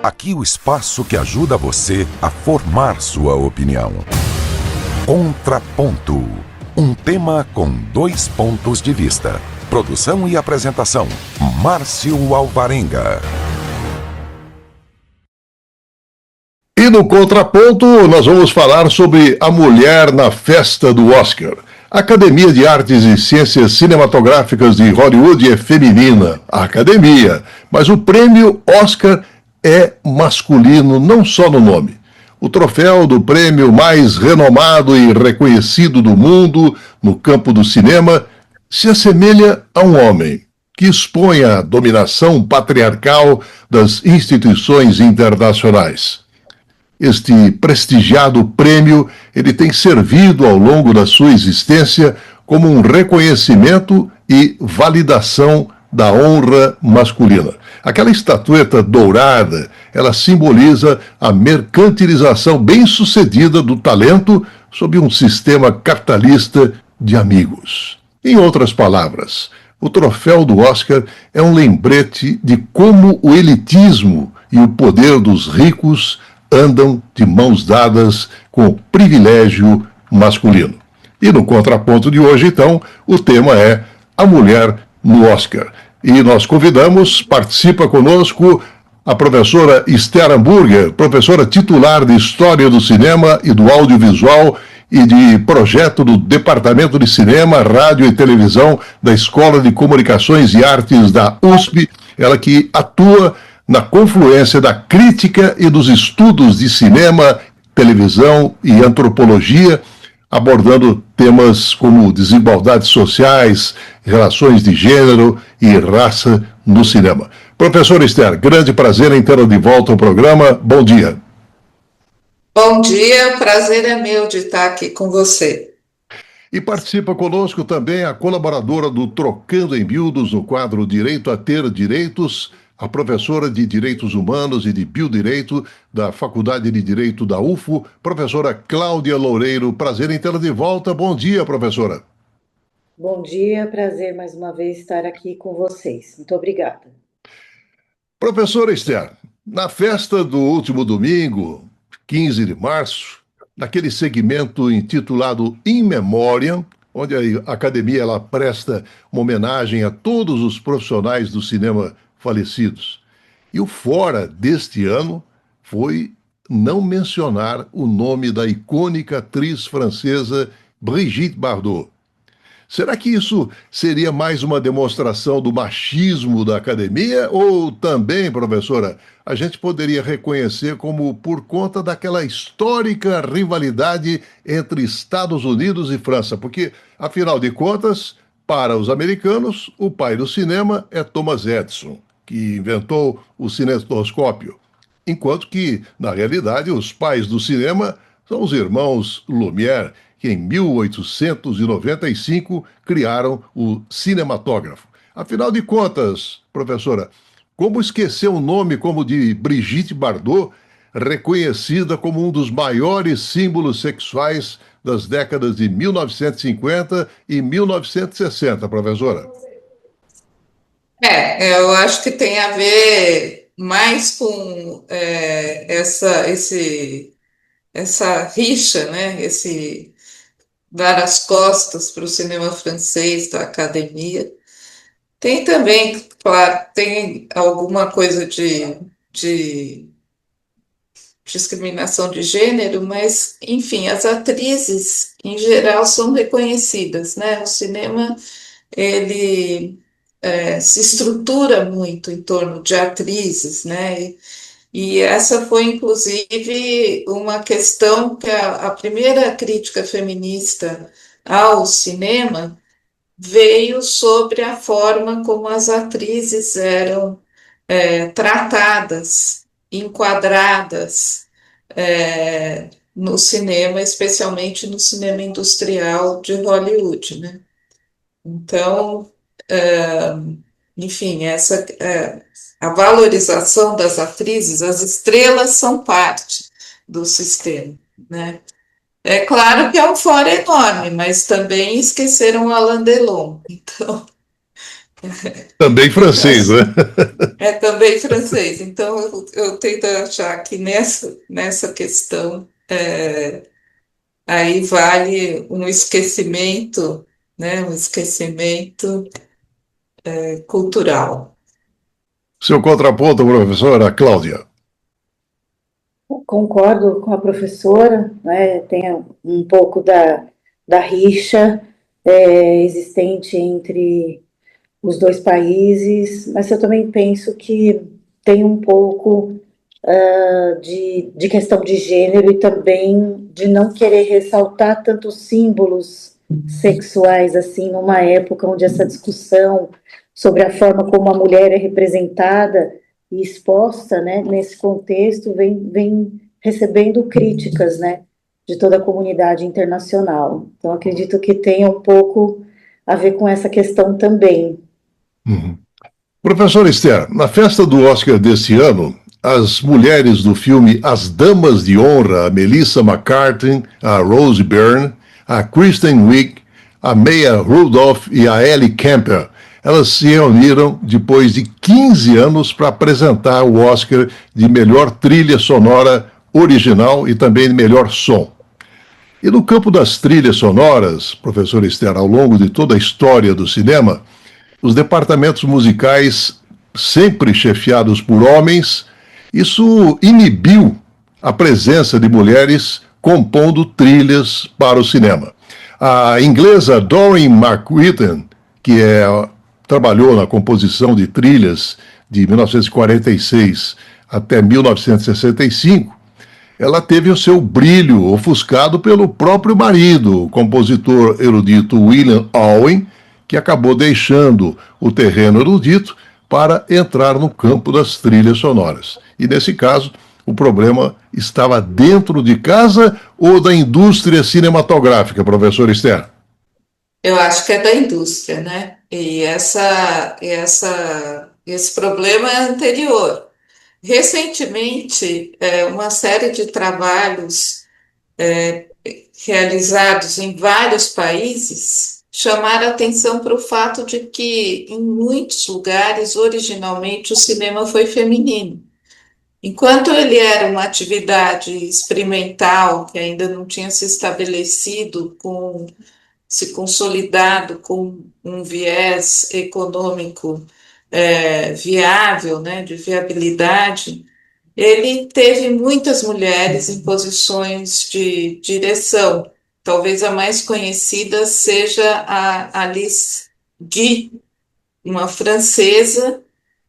Aqui o espaço que ajuda você a formar sua opinião. Contraponto. Um tema com dois pontos de vista. Produção e apresentação, Márcio Alvarenga. E no Contraponto, nós vamos falar sobre a mulher na festa do Oscar. A Academia de Artes e Ciências Cinematográficas de Hollywood é feminina, a academia, mas o prêmio Oscar é masculino, não só no nome. O troféu do prêmio mais renomado e reconhecido do mundo no campo do cinema se assemelha a um homem que expõe a dominação patriarcal das instituições internacionais. Este prestigiado prêmio, ele tem servido ao longo da sua existência como um reconhecimento e validação da honra masculina. Aquela estatueta dourada, ela simboliza a mercantilização bem-sucedida do talento sob um sistema capitalista de amigos. Em outras palavras, o troféu do Oscar é um lembrete de como o elitismo e o poder dos ricos andam de mãos dadas com o privilégio masculino. E no contraponto de hoje, então, o tema é a mulher no Oscar. E nós convidamos, participa conosco, a professora Esther Hamburger, professora titular de História do Cinema e do Audiovisual e de projeto do Departamento de Cinema, Rádio e Televisão da Escola de Comunicações e Artes da USP, ela que atua na confluência da crítica e dos estudos de cinema, televisão e antropologia, abordando temas como desigualdades sociais, relações de gênero e raça no cinema. Professora Esther, grande prazer em tê-la de volta ao programa. Bom dia. Bom dia, o prazer é meu de estar aqui com você. E participa conosco também a colaboradora do Trocando em Miúdos no quadro Direito a Ter Direitos, a professora de Direitos Humanos e de Biodireito da Faculdade de Direito da UFO, professora Cláudia Loureiro. Prazer em tê-la de volta. Bom dia, professora. Bom dia, prazer mais uma vez estar aqui com vocês. Muito obrigada. Professora Esther, na festa do último domingo, 15 de março, naquele segmento intitulado In Memoriam, onde a academia ela presta uma homenagem a todos os profissionais do cinema falecidos. E o fora deste ano foi não mencionar o nome da icônica atriz francesa Brigitte Bardot. Será que isso seria mais uma demonstração do machismo da academia? Ou também, professora, a gente poderia reconhecer como por conta daquela histórica rivalidade entre Estados Unidos e França? Porque, afinal de contas, para os americanos, o pai do cinema é Thomas Edison, que inventou o cinetoscópio, enquanto que, na realidade, os pais do cinema são os irmãos Lumière, que em 1895 criaram o cinematógrafo. Afinal de contas, professora, como esquecer um nome como de Brigitte Bardot, reconhecida como um dos maiores símbolos sexuais das décadas de 1950 e 1960, professora? Eu acho que tem a ver mais com essa rixa, né? Esse dar as costas para o cinema francês da academia. Tem também, claro, tem alguma coisa de discriminação de gênero, mas, enfim, as atrizes, em geral, são reconhecidas, né? O cinema, ele se estrutura muito em torno de atrizes, né? E essa foi, inclusive, uma questão que a primeira crítica feminista ao cinema veio sobre a forma como as atrizes eram tratadas, enquadradas no cinema, especialmente no cinema industrial de Hollywood, né? Então, enfim, a valorização das atrizes, as estrelas são parte do sistema, né? É claro que é um fora enorme, mas também esqueceram Alain Delon. Então, Também Então, francês, né? é também francês. Então, eu tento achar que nessa questão, aí vale um esquecimento, né? Um esquecimento cultural. Seu contraponto, professora Cláudia. Concordo com a professora, né? Tem um pouco da rixa existente entre os dois países, mas eu também penso que tem um pouco de questão de gênero e também de não querer ressaltar tantos símbolos sexuais assim numa época onde essa discussão sobre a forma como a mulher é representada e exposta, né, nesse contexto vem recebendo críticas, né, de toda a comunidade internacional. Então acredito que tenha um pouco a ver com essa questão também. Uhum. Professor Esther, na festa do Oscar desse ano, as mulheres do filme As Damas de Honra, a Melissa McCarthy, a Rose Byrne, a Kristen Wiig, a Maya Rudolph e a Ellie Kemper, elas se reuniram depois de 15 anos para apresentar o Oscar de melhor trilha sonora original e também de melhor som. E no campo das trilhas sonoras, professor Esther, ao longo de toda a história do cinema, os departamentos musicais, sempre chefiados por homens, isso inibiu a presença de mulheres compondo trilhas para o cinema. A inglesa Doreen McWhitten, que trabalhou na composição de trilhas de 1946 até 1965, ela teve o seu brilho ofuscado pelo próprio marido, o compositor erudito William Owen, que acabou deixando o terreno erudito para entrar no campo das trilhas sonoras. E nesse caso, o problema estava dentro de casa ou da indústria cinematográfica, professor Esther? Eu acho que é da indústria, né? Esse problema é anterior. Recentemente, uma série de trabalhos realizados em vários países chamaram atenção para o fato de que, em muitos lugares, originalmente o cinema foi feminino. Enquanto ele era uma atividade experimental, que ainda não tinha se estabelecido, se consolidado com um viés econômico viável, né, de viabilidade, ele teve muitas mulheres em posições de direção. Talvez a mais conhecida seja a Alice Guy, uma francesa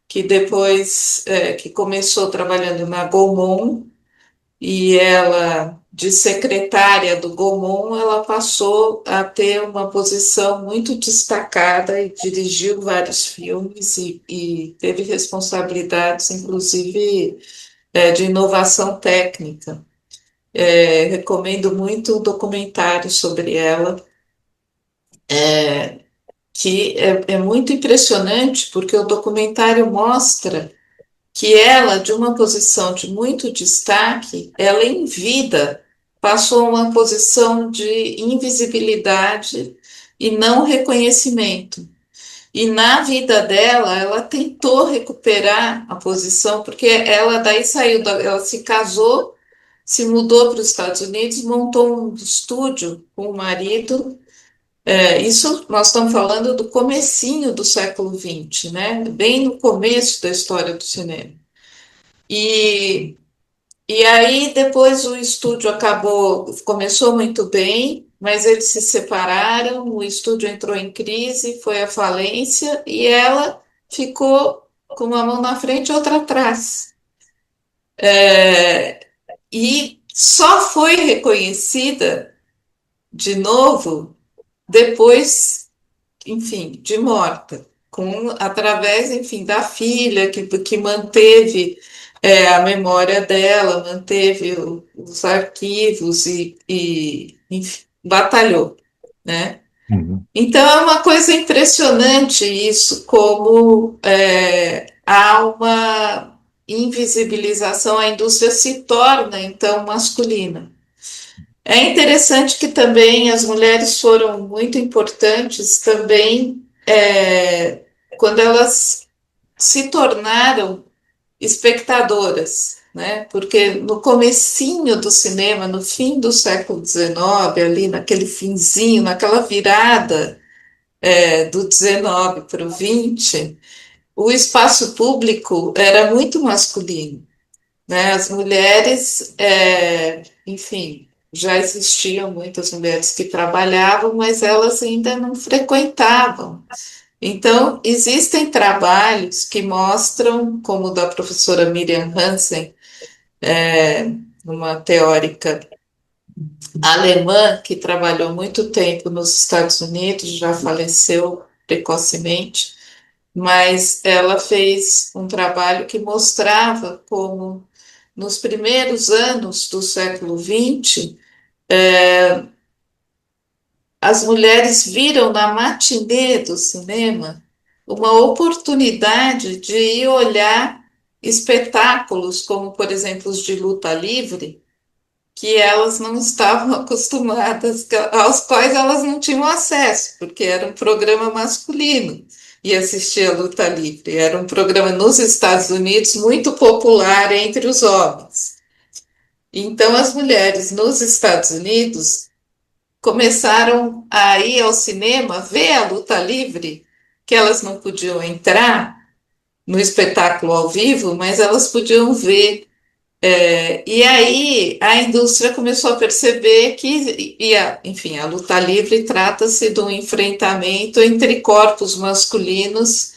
que depois que começou trabalhando na Gaumont, e ela, de secretária do Gaumont, ela passou a ter uma posição muito destacada e dirigiu vários filmes e teve responsabilidades, inclusive, de inovação técnica. Recomendo muito o documentário sobre ela, que é muito impressionante, porque o documentário mostra que ela, de uma posição de muito destaque, ela em vida passou a uma posição de invisibilidade e não reconhecimento. E na vida dela, ela tentou recuperar a posição, porque ela daí saiu, ela se casou, se mudou para os Estados Unidos, montou um estúdio com o marido. Isso nós estamos falando do comecinho do século XX, né? Bem no começo da história do cinema. E, e aí depois o estúdio começou muito bem, mas eles se separaram, o estúdio entrou em crise, foi à falência e ela ficou com uma mão na frente e outra atrás. É, e só foi reconhecida de novo depois, enfim, de morta, através, enfim, da filha que manteve a memória dela, manteve os arquivos e enfim, batalhou, né? Uhum. Então é uma coisa impressionante isso, como há uma invisibilização, a indústria se torna então masculina. É interessante que também as mulheres foram muito importantes também quando elas se tornaram espectadoras, né? Porque no comecinho do cinema, no fim do século XIX, ali naquele finzinho, naquela virada do XIX para o XX, o espaço público era muito masculino, né? As mulheres, enfim, já existiam muitas mulheres que trabalhavam, mas elas ainda não frequentavam. Então, existem trabalhos que mostram, como o da professora Miriam Hansen, uma teórica alemã que trabalhou muito tempo nos Estados Unidos, já faleceu precocemente, mas ela fez um trabalho que mostrava como, nos primeiros anos do século XX, as mulheres viram na matinê do cinema uma oportunidade de ir olhar espetáculos, como, por exemplo, os de luta livre, que elas não estavam acostumadas, aos quais elas não tinham acesso, porque era um programa masculino e assistir a luta livre. Era um programa nos Estados Unidos muito popular entre os homens. Então, as mulheres nos Estados Unidos começaram a ir ao cinema ver a luta livre, que elas não podiam entrar no espetáculo ao vivo, mas elas podiam ver. E aí a indústria começou a perceber que, enfim, a luta livre trata-se de um enfrentamento entre corpos masculinos,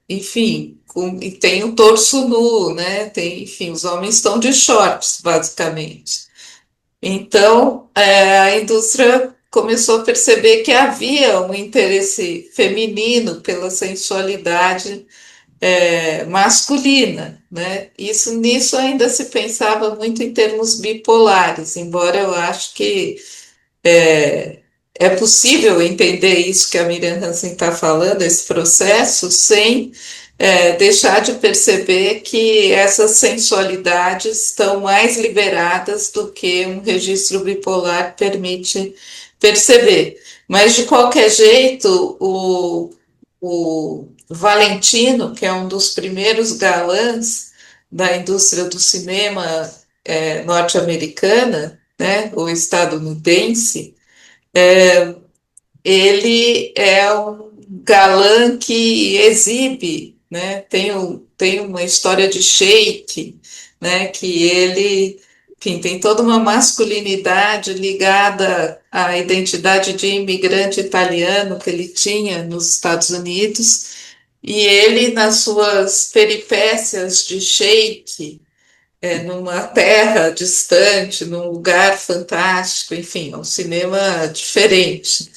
enfim, e tem o torso nu, né? Tem, enfim, os homens estão de shorts, basicamente. Então, a indústria começou a perceber que havia um interesse feminino pela sensualidade masculina, né? Nisso ainda se pensava muito em termos bipolares, embora eu acho que é possível entender isso que a Miriam Hansen está falando, esse processo, sem deixar de perceber que essas sensualidades estão mais liberadas do que um registro bipolar permite perceber. Mas, de qualquer jeito, o Valentino, que é um dos primeiros galãs da indústria do cinema norte-americana, né, ou estadunidense, ele é um galã que exibe, né? Tem uma história de Sheik, né? Que ele, enfim, tem toda uma masculinidade ligada à identidade de imigrante italiano que ele tinha nos Estados Unidos, e ele, nas suas peripécias de Sheik, numa terra distante, num lugar fantástico, enfim, é um cinema diferente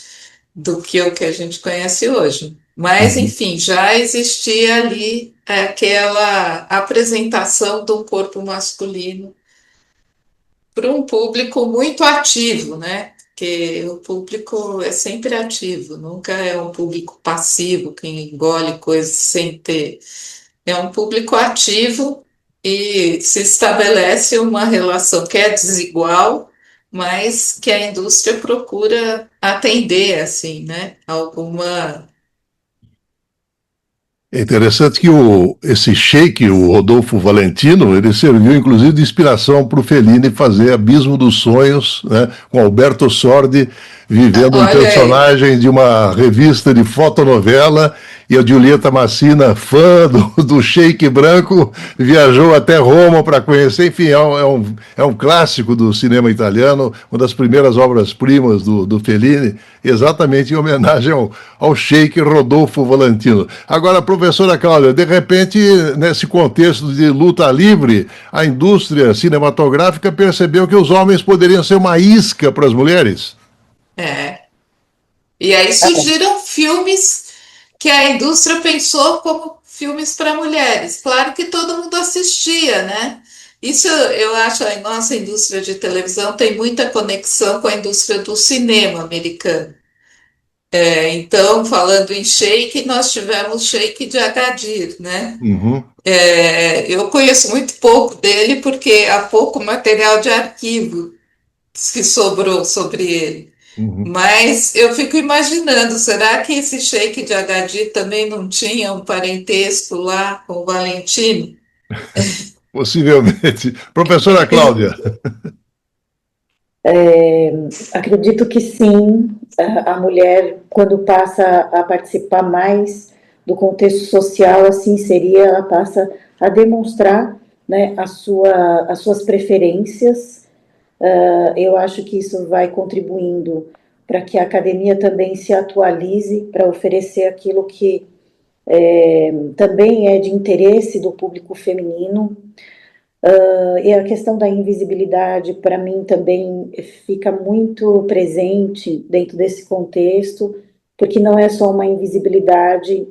do que o que a gente conhece hoje. Mas, Uhum. enfim, já existia ali aquela apresentação de um corpo masculino para um público muito ativo, né? Porque o público é sempre ativo, nunca é um público passivo, que engole coisas sem ter. É um público ativo e se estabelece uma relação que é desigual, mas que a indústria procura atender, assim, né? Alguma. É interessante que esse Sheik, o Rodolfo Valentino, ele serviu inclusive de inspiração para o Fellini fazer Abismo dos Sonhos, né, com Alberto Sordi vivendo um Olha aí. personagem de uma revista de fotonovela, e a Giulietta Massina, fã do Sheik branco, viajou até Roma para conhecer. Enfim, é um clássico do cinema italiano, uma das primeiras obras-primas do Fellini, exatamente em homenagem ao Sheik Rodolfo Valentino. Agora, professora Cláudia, de repente, nesse contexto de luta livre, a indústria cinematográfica percebeu que os homens poderiam ser uma isca para as mulheres? É. E aí surgiram filmes que a indústria pensou como filmes para mulheres. Claro que todo mundo assistia, né? Isso eu acho, a nossa indústria de televisão tem muita conexão com a indústria do cinema americano. Então, falando em Sheik, nós tivemos Sheik de Agadir, né? Uhum. Eu conheço muito pouco dele porque há pouco material de arquivo que sobrou sobre ele. Uhum. Mas eu fico imaginando, será que esse Sheik de Agadir também não tinha um parentesco lá com o Valentino? Possivelmente. Professora Cláudia. Acredito que sim, a mulher, quando passa a participar mais do contexto social, assim seria, ela passa a demonstrar, né, as suas preferências. Eu acho que isso vai contribuindo para que a academia também se atualize para oferecer aquilo que também é de interesse do público feminino. E a questão da invisibilidade, para mim, também fica muito presente dentro desse contexto, porque não é só uma invisibilidade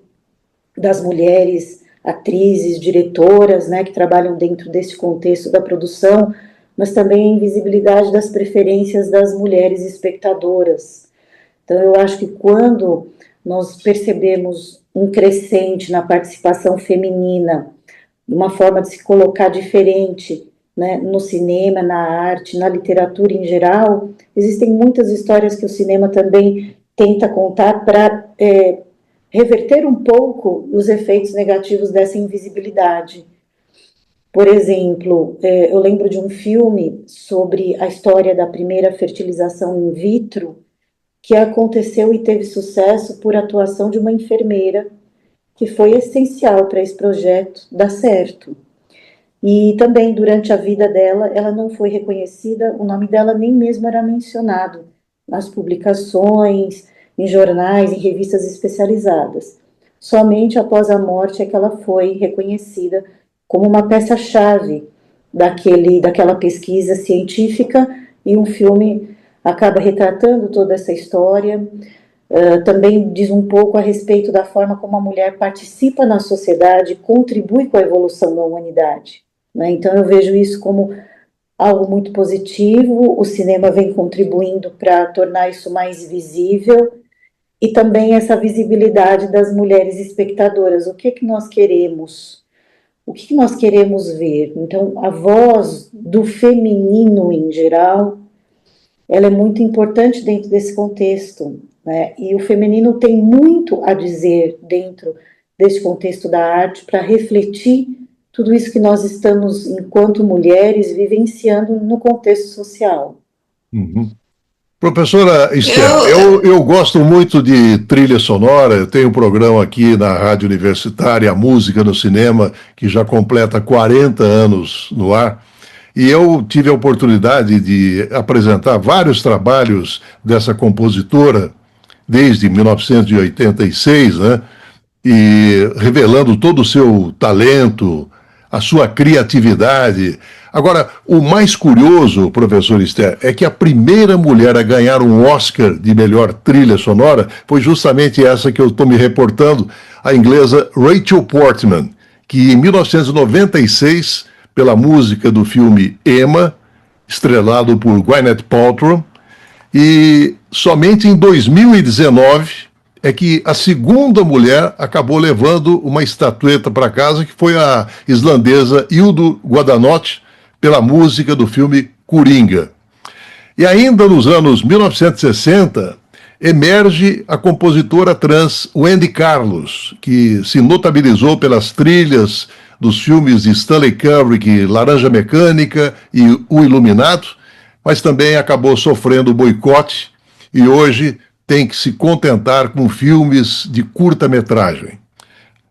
das mulheres atrizes, diretoras, né, que trabalham dentro desse contexto da produção, mas também a invisibilidade das preferências das mulheres espectadoras. Então, eu acho que quando nós percebemos um crescente na participação feminina, uma forma de se colocar diferente, né, no cinema, na arte, na literatura em geral, existem muitas histórias que o cinema também tenta contar para reverter um pouco os efeitos negativos dessa invisibilidade. Por exemplo, eu lembro de um filme sobre a história da primeira fertilização in vitro, que aconteceu e teve sucesso por atuação de uma enfermeira, que foi essencial para esse projeto dar certo. E também, durante a vida dela, ela não foi reconhecida, o nome dela nem mesmo era mencionado nas publicações, em jornais, em revistas especializadas. Somente após a morte é que ela foi reconhecida como uma peça-chave daquela pesquisa científica, e um filme acaba retratando toda essa história. Também diz um pouco a respeito da forma como a mulher participa na sociedade, contribui com a evolução da humanidade, né? Então eu vejo isso como algo muito positivo. O cinema vem contribuindo para tornar isso mais visível, e também essa visibilidade das mulheres espectadoras. O que que nós queremos? O que que nós queremos ver? Então, a voz do feminino em geral, ela é muito importante dentro desse contexto, né? E o feminino tem muito a dizer dentro desse contexto da arte para refletir tudo isso que nós estamos, enquanto mulheres, vivenciando no contexto social. Uhum. Professora Esther, Eu, eu gosto muito de trilha sonora. Eu tenho um programa aqui na Rádio Universitária, a Música no Cinema, que já completa 40 anos no ar. E eu tive a oportunidade de apresentar vários trabalhos dessa compositora desde 1986, né? E revelando todo o seu talento, a sua criatividade. Agora, o mais curioso, professor Esther, é que a primeira mulher a ganhar um Oscar de melhor trilha sonora foi justamente essa que eu estou me reportando, a inglesa Rachel Portman, que em 1996, pela música do filme Emma, estrelado por Gwyneth Paltrow, e somente em 2019 é que a segunda mulher acabou levando uma estatueta para casa, que foi a islandesa Hildur Guðnadóttir, pela música do filme Coringa. E ainda nos anos 1960, emerge a compositora trans Wendy Carlos, que se notabilizou pelas trilhas dos filmes de Stanley Kubrick, Laranja Mecânica e O Iluminado, mas também acabou sofrendo boicote e hoje tem que se contentar com filmes de curta-metragem.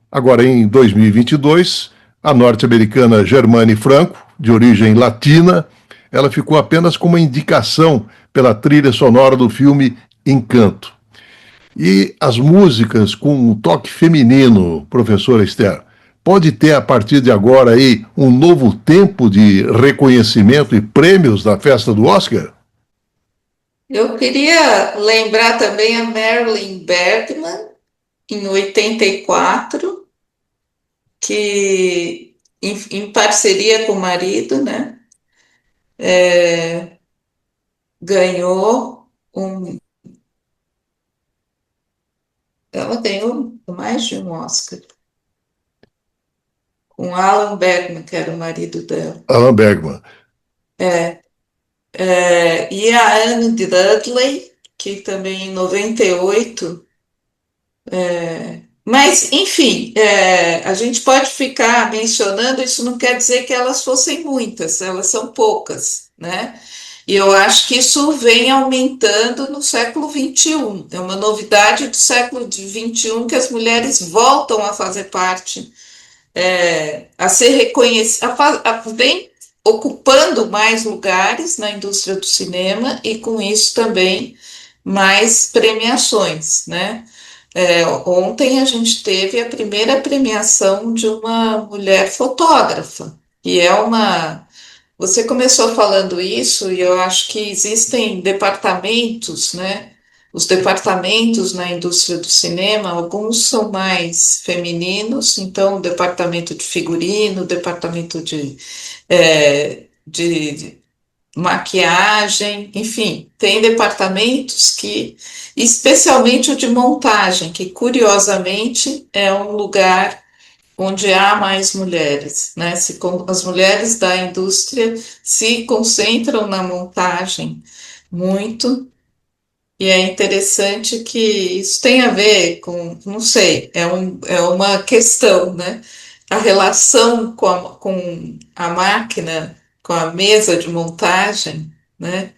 Agora, em 2022, a norte-americana Germane Franco, de origem latina, ela ficou apenas com uma indicação pela trilha sonora do filme Encanto. E as músicas com um toque feminino, professora Esther, pode ter a partir de agora aí um novo tempo de reconhecimento e prêmios da festa do Oscar? eu queria lembrar também a Marilyn Bergman, em 84, que, em parceria com o marido, né, ganhou um. Ela ganhou mais de um Oscar, com Alan Bergman, que era o marido dela. Alan Bergman. E a Anne Dudley, que também em 98. Mas, enfim, a gente pode ficar mencionando, isso não quer dizer que elas fossem muitas, elas são poucas, né? E eu acho que isso vem aumentando no século XXI. É uma novidade do século XXI que as mulheres voltam a fazer parte, a ser reconhecidas, vem ocupando mais lugares na indústria do cinema e com isso também mais premiações, né? Ontem a gente teve a primeira premiação de uma mulher fotógrafa, e é uma. Você começou falando isso, e eu acho que existem departamentos, né? Os departamentos na indústria do cinema, alguns são mais femininos, então o departamento de figurino, o departamento de maquiagem, enfim, tem departamentos que, especialmente o de montagem, que curiosamente é um lugar onde há mais mulheres, né? As mulheres da indústria se concentram na montagem muito, e é interessante que isso tem a ver com, não sei, é uma questão, né? A relação com a máquina, com a mesa de montagem, né?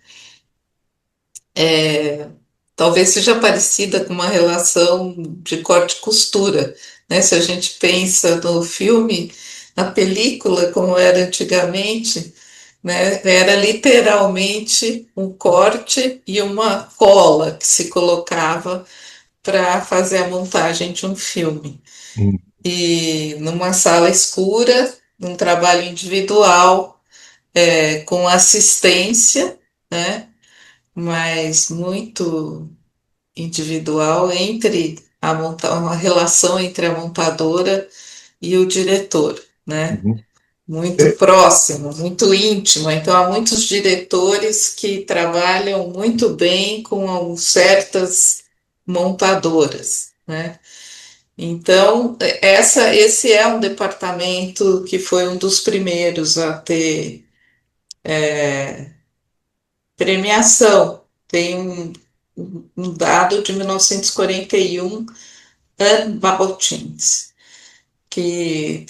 Talvez seja parecida com uma relação de corte e costura, né? Se a gente pensa no filme, na película, como era antigamente, né? Era literalmente um corte e uma cola que se colocava para fazer a montagem de um filme. Hum. E numa sala escura, num trabalho individual, com assistência, né? Mas muito individual entre uma relação entre a montadora e o diretor, né? Uhum. Muito próximo, muito íntimo. Então, há muitos diretores que trabalham muito bem com certas montadoras, né? Então, esse é um departamento que foi um dos primeiros a ter premiação. Tem um dado de 1941, Anne Baltins, que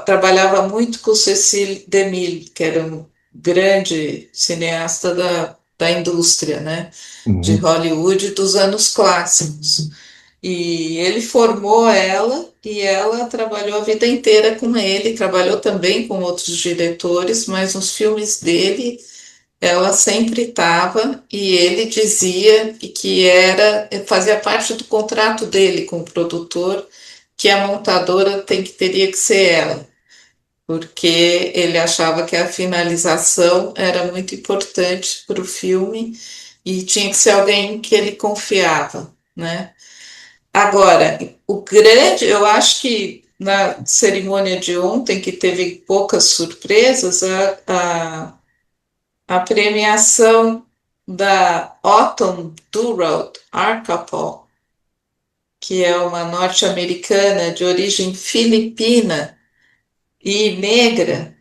trabalhava muito com Cecil DeMille, que era um grande cineasta da indústria, né, de Uhum. Hollywood dos anos clássicos. E ele formou ela e ela trabalhou a vida inteira com ele, trabalhou também com outros diretores, mas nos filmes dele ela sempre estava e ele dizia que fazia parte do contrato dele com o produtor que a montadora teria que ser ela, porque ele achava que a finalização era muito importante para o filme e tinha que ser alguém que ele confiava, né? Agora, eu acho que na cerimônia de ontem, que teve poucas surpresas, a premiação da Autumn Durrell Arcapol, que é uma norte-americana de origem filipina e negra,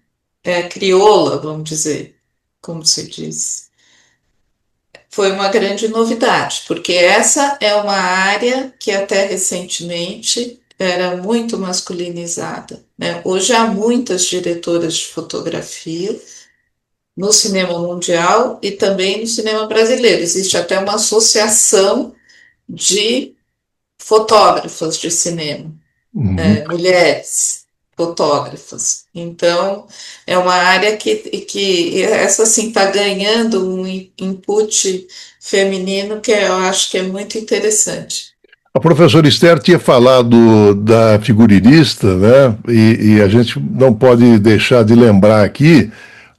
crioula, vamos dizer, como se diz. Foi uma grande novidade, porque essa é uma área que até recentemente era muito masculinizada, né? Hoje há muitas diretoras de fotografia no cinema mundial e também no cinema brasileiro. Existe até uma associação de fotógrafas de cinema, Uhum. mulheres fotógrafas. Então, é uma área que essa assim está ganhando um input feminino que eu acho que é muito interessante. A professora Esther tinha falado da figurinista, né? E a gente não pode deixar de lembrar aqui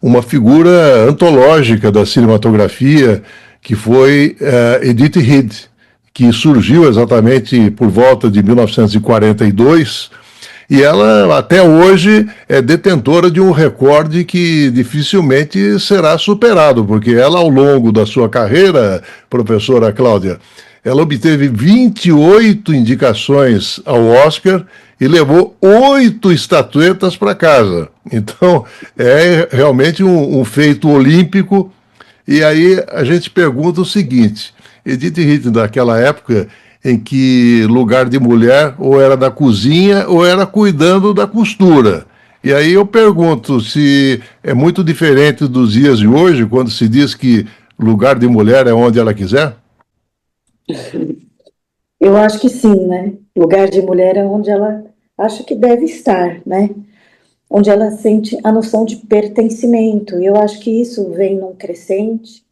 uma figura antológica da cinematografia, que foi Edith Head, que surgiu exatamente por volta de 1942, e ela até hoje é detentora de um recorde que dificilmente será superado, porque ela, ao longo da sua carreira, professora Cláudia, ela obteve 28 indicações ao Oscar e levou 8 estatuetas para casa. Então, é realmente um feito olímpico. E aí a gente pergunta o seguinte: Edith Hitler, daquela época em que lugar de mulher ou era na cozinha ou era cuidando da costura. E aí eu pergunto se é muito diferente dos dias de hoje, quando se diz que lugar de mulher é onde ela quiser? Eu acho que sim, né? Lugar de mulher é onde ela acha que deve estar, né? Onde ela sente a noção de pertencimento. E eu acho que isso vem num crescente,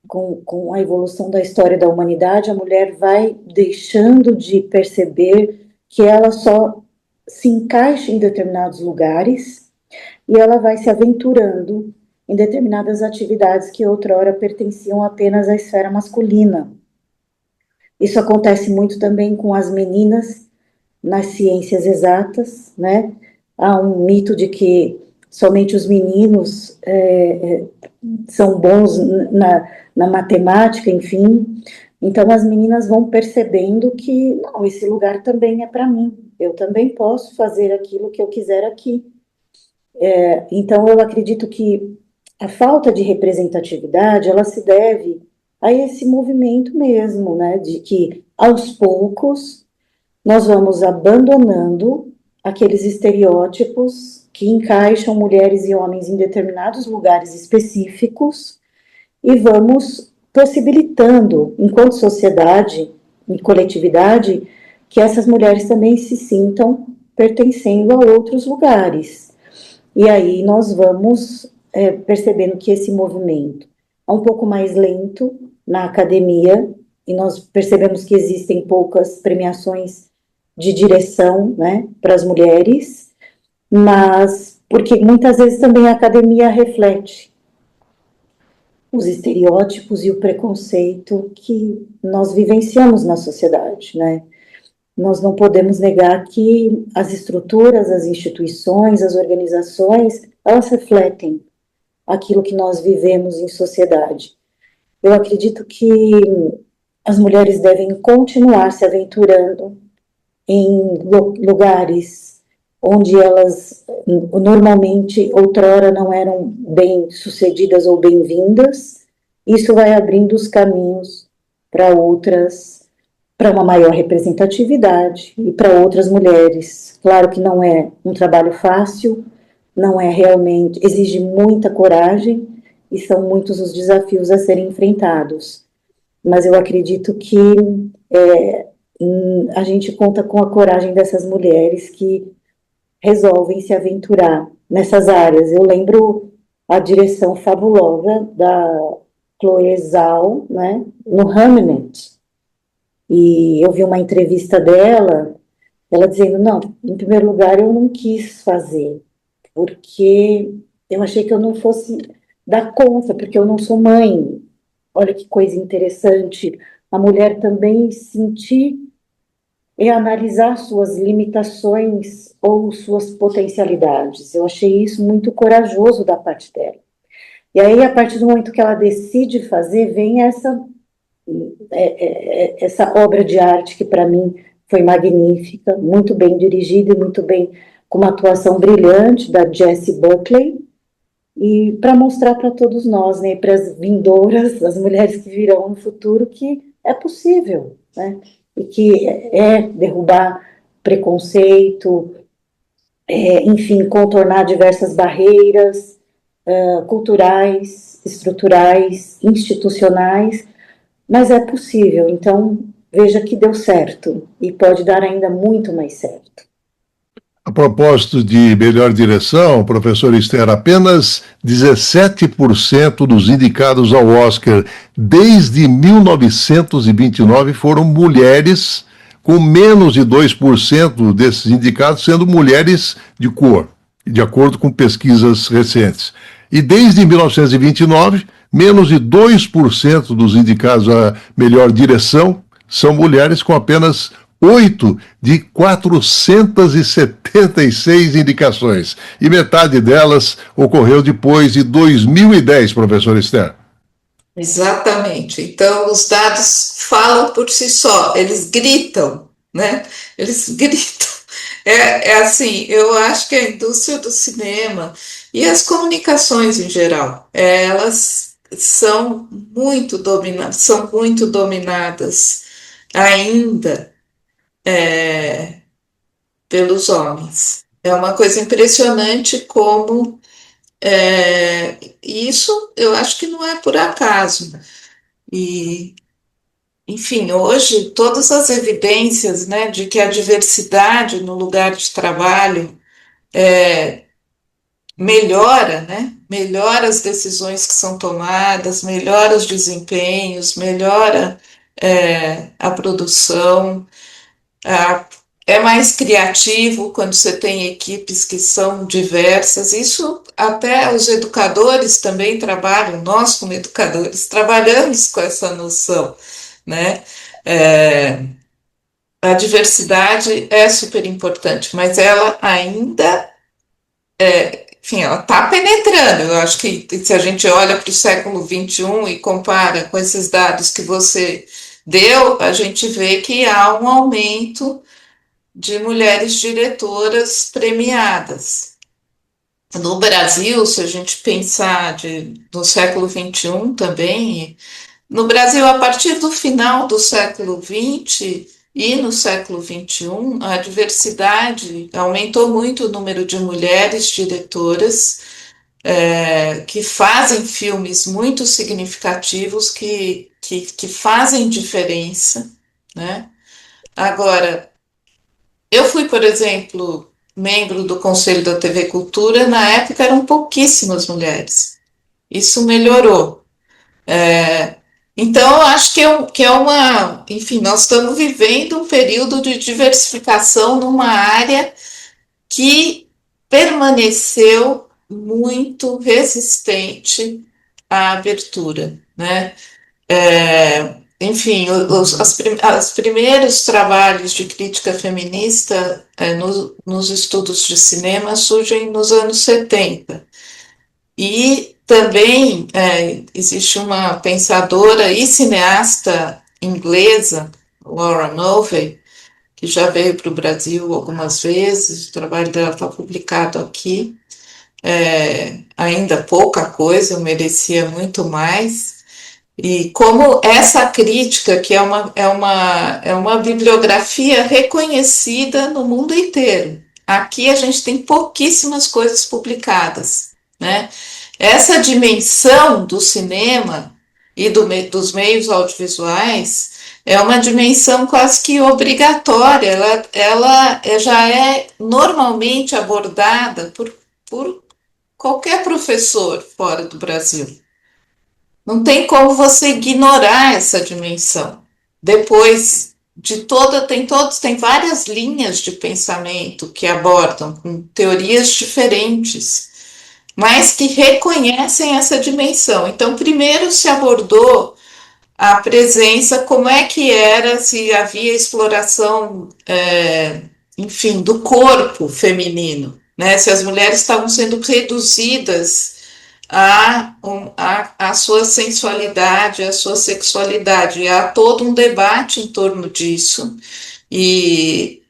com a evolução da história da humanidade, a mulher vai deixando de perceber que ela só se encaixa em determinados lugares e ela vai se aventurando em determinadas atividades que outrora pertenciam apenas à esfera masculina. Isso acontece muito também com as meninas nas ciências exatas, né? Há um mito de que somente os meninos são bons na matemática, enfim. Então as meninas vão percebendo que, não, esse lugar também é para mim, eu também posso fazer aquilo que eu quiser aqui. Então eu acredito que a falta de representatividade, ela se deve a esse movimento mesmo, né, de que aos poucos nós vamos abandonando aqueles estereótipos que encaixam mulheres e homens em determinados lugares específicos e vamos possibilitando, enquanto sociedade e coletividade, que essas mulheres também se sintam pertencendo a outros lugares. E aí nós vamos percebendo que esse movimento é um pouco mais lento na academia, e nós percebemos que existem poucas premiações de direção, né, para as mulheres, mas porque muitas vezes também a academia reflete os estereótipos e o preconceito que nós vivenciamos na sociedade, né? Nós não podemos negar que as estruturas, as instituições, as organizações, elas refletem aquilo que nós vivemos em sociedade. Eu acredito que as mulheres devem continuar se aventurando em lugares onde elas normalmente outrora não eram bem sucedidas ou bem-vindas. Isso vai abrindo os caminhos para outras, para uma maior representatividade e para outras mulheres. Claro que não é um trabalho fácil, não é realmente, exige muita coragem e são muitos os desafios a serem enfrentados. Mas eu acredito que a gente conta com a coragem dessas mulheres que resolvem se aventurar nessas áreas. Eu lembro a direção fabulosa da Chloe Zhao, né, no Hamnet, e eu vi uma entrevista dela, ela dizendo, não, em primeiro lugar eu não quis fazer, porque eu achei que eu não fosse dar conta, porque eu não sou mãe. Olha que coisa interessante, a mulher também sentir e analisar suas limitações ou suas potencialidades. Eu achei isso muito corajoso da parte dela. E aí, a partir do momento que ela decide fazer, vem essa obra de arte que, para mim, foi magnífica, muito bem dirigida e muito bem, com uma atuação brilhante da Jessie Buckley, e para mostrar para todos nós, né, para as vindouras, as mulheres que virão no futuro, que é possível, né, e que derrubar preconceito, enfim, contornar diversas barreiras culturais, estruturais, institucionais, mas é possível. Então, veja que deu certo e pode dar ainda muito mais certo. A propósito de melhor direção, professor Esther, apenas 17% dos indicados ao Oscar desde 1929 foram mulheres, com menos de 2% desses indicados sendo mulheres de cor, de acordo com pesquisas recentes. E desde 1929, menos de 2% dos indicados à melhor direção são mulheres, com apenas 8 de 476 indicações. E metade delas ocorreu depois de 2010, professor Esther. Exatamente. Então, os dados falam por si só, eles gritam, né? Eles gritam. É assim, eu acho que a indústria do cinema e as comunicações em geral, elas são muito dominadas ainda pelos homens. É uma coisa impressionante como isso eu acho que não é por acaso. E, enfim, hoje todas as evidências, né, de que a diversidade no lugar de trabalho melhora, né? Melhora as decisões que são tomadas, melhora os desempenhos, melhora a produção, a- é mais criativo quando você tem equipes que são diversas. Isso até os educadores também trabalham, nós como educadores trabalhamos com essa noção, né? É, a diversidade é super importante, mas ela ainda enfim, ela está penetrando. Eu acho que se a gente olha para o século XXI e compara com esses dados que você deu, a gente vê que há um aumento de mulheres diretoras premiadas. No Brasil, se a gente pensar no século XXI também, no Brasil, a partir do final do século XX e no século XXI, a diversidade aumentou muito o número de mulheres diretoras que fazem filmes muito significativos, que fazem diferença, né? Agora, eu fui, por exemplo, membro do Conselho da TV Cultura, na época eram pouquíssimas mulheres. Isso melhorou. Então, eu acho que é uma. Enfim, nós estamos vivendo um período de diversificação numa área que permaneceu muito resistente à abertura, né? Enfim, os primeiros trabalhos de crítica feminista nos estudos de cinema surgem nos anos 70. E também existe uma pensadora e cineasta inglesa, Laura Mulvey, que já veio para o Brasil algumas vezes, o trabalho dela está publicado aqui, ainda pouca coisa, eu merecia muito mais. E como essa crítica, que é uma bibliografia reconhecida no mundo inteiro, aqui a gente tem pouquíssimas coisas publicadas, né? Essa dimensão do cinema e dos meios audiovisuais é uma dimensão quase que obrigatória, ela já é normalmente abordada por qualquer professor fora do Brasil. Não tem como você ignorar essa dimensão. Depois de tem várias linhas de pensamento que abordam com teorias diferentes, mas que reconhecem essa dimensão. Então, primeiro se abordou a presença, como é que era, se havia exploração, enfim, do corpo feminino, né? Se as mulheres estavam sendo reduzidas a sua sensualidade, a sua sexualidade. E há todo um debate em torno disso. E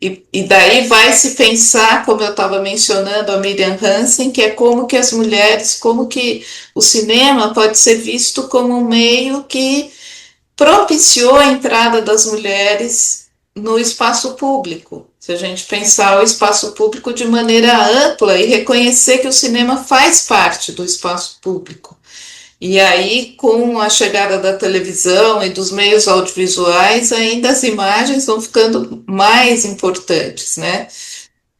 daí vai se pensar, como eu estava mencionando a Miriam Hansen, que é como que as mulheres, como que o cinema pode ser visto como um meio que propiciou a entrada das mulheres no espaço público. Se a gente pensar o espaço público de maneira ampla e reconhecer que o cinema faz parte do espaço público. E aí, com a chegada da televisão e dos meios audiovisuais, ainda as imagens vão ficando mais importantes, né?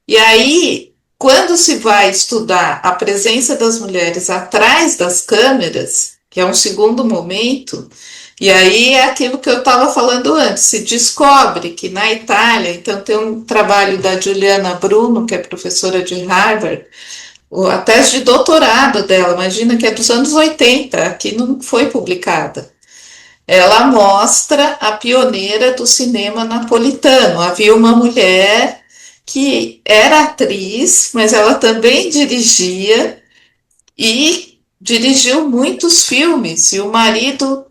E aí, quando se vai estudar a presença das mulheres atrás das câmeras, que é um segundo momento, e aí é aquilo que eu estava falando antes, se descobre que na Itália, então tem um trabalho da Giuliana Bruno, que é professora de Harvard, a tese de doutorado dela, imagina que é dos anos 80, que não foi publicada. Ela mostra a pioneira do cinema napolitano. Havia uma mulher que era atriz, mas ela também dirigia e dirigiu muitos filmes. E o marido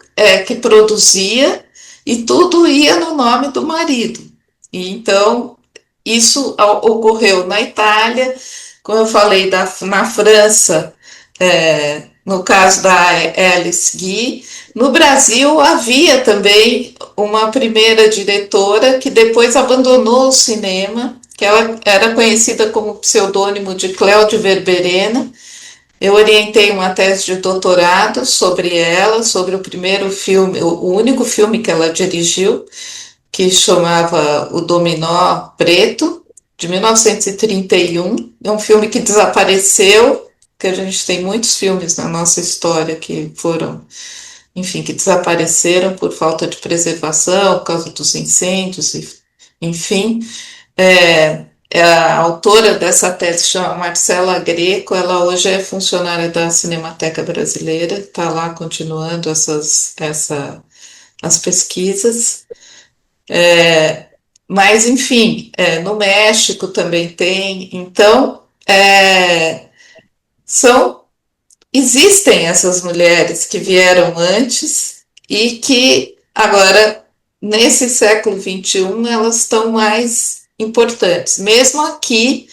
que produzia, e tudo ia no nome do marido. E então, isso ocorreu na Itália, como eu falei, na França, no caso da Alice Guy. No Brasil, havia também uma primeira diretora que depois abandonou o cinema, que ela era conhecida como pseudônimo de Cléudia Verberena. Eu orientei uma tese de doutorado sobre ela, sobre o primeiro filme, o único filme que ela dirigiu, que chamava O Dominó Preto, de 1931. É um filme que desapareceu, que a gente tem muitos filmes na nossa história que foram, enfim, que desapareceram por falta de preservação, por causa dos incêndios, enfim. A autora dessa tese chama Marcela Greco, ela hoje é funcionária da Cinemateca Brasileira, está lá continuando as pesquisas. Mas, enfim, no México também tem. Então, existem essas mulheres que vieram antes e que agora, nesse século XXI, elas estão mais importantes. Mesmo aqui,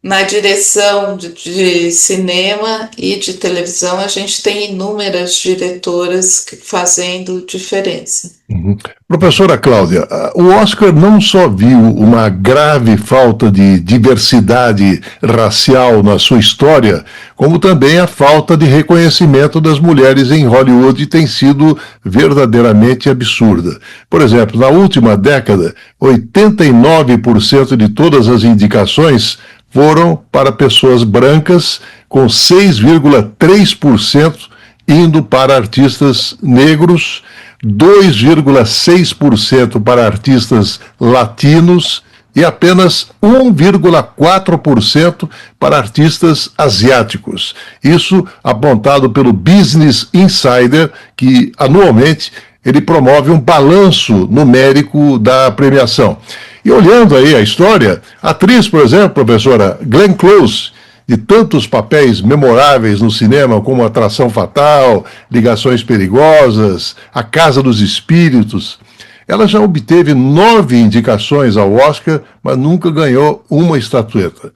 na direção de cinema e de televisão, a gente tem inúmeras diretoras fazendo diferença. Uhum. Professora Cláudia, o Oscar não só viu uma grave falta de diversidade racial na sua história, como também a falta de reconhecimento das mulheres em Hollywood tem sido verdadeiramente absurda. Por exemplo, na última década, 89% de todas as indicações foram para pessoas brancas, com 6,3% indo para artistas negros, 2,6% para artistas latinos e apenas 1,4% para artistas asiáticos. Isso apontado pelo Business Insider, que anualmente ele promove um balanço numérico da premiação. E olhando aí a história, a atriz, por exemplo, professora Glenn Close, de tantos papéis memoráveis no cinema, como Atração Fatal, Ligações Perigosas, A Casa dos Espíritos, ela já obteve 9 indicações ao Oscar, mas nunca ganhou uma estatueta.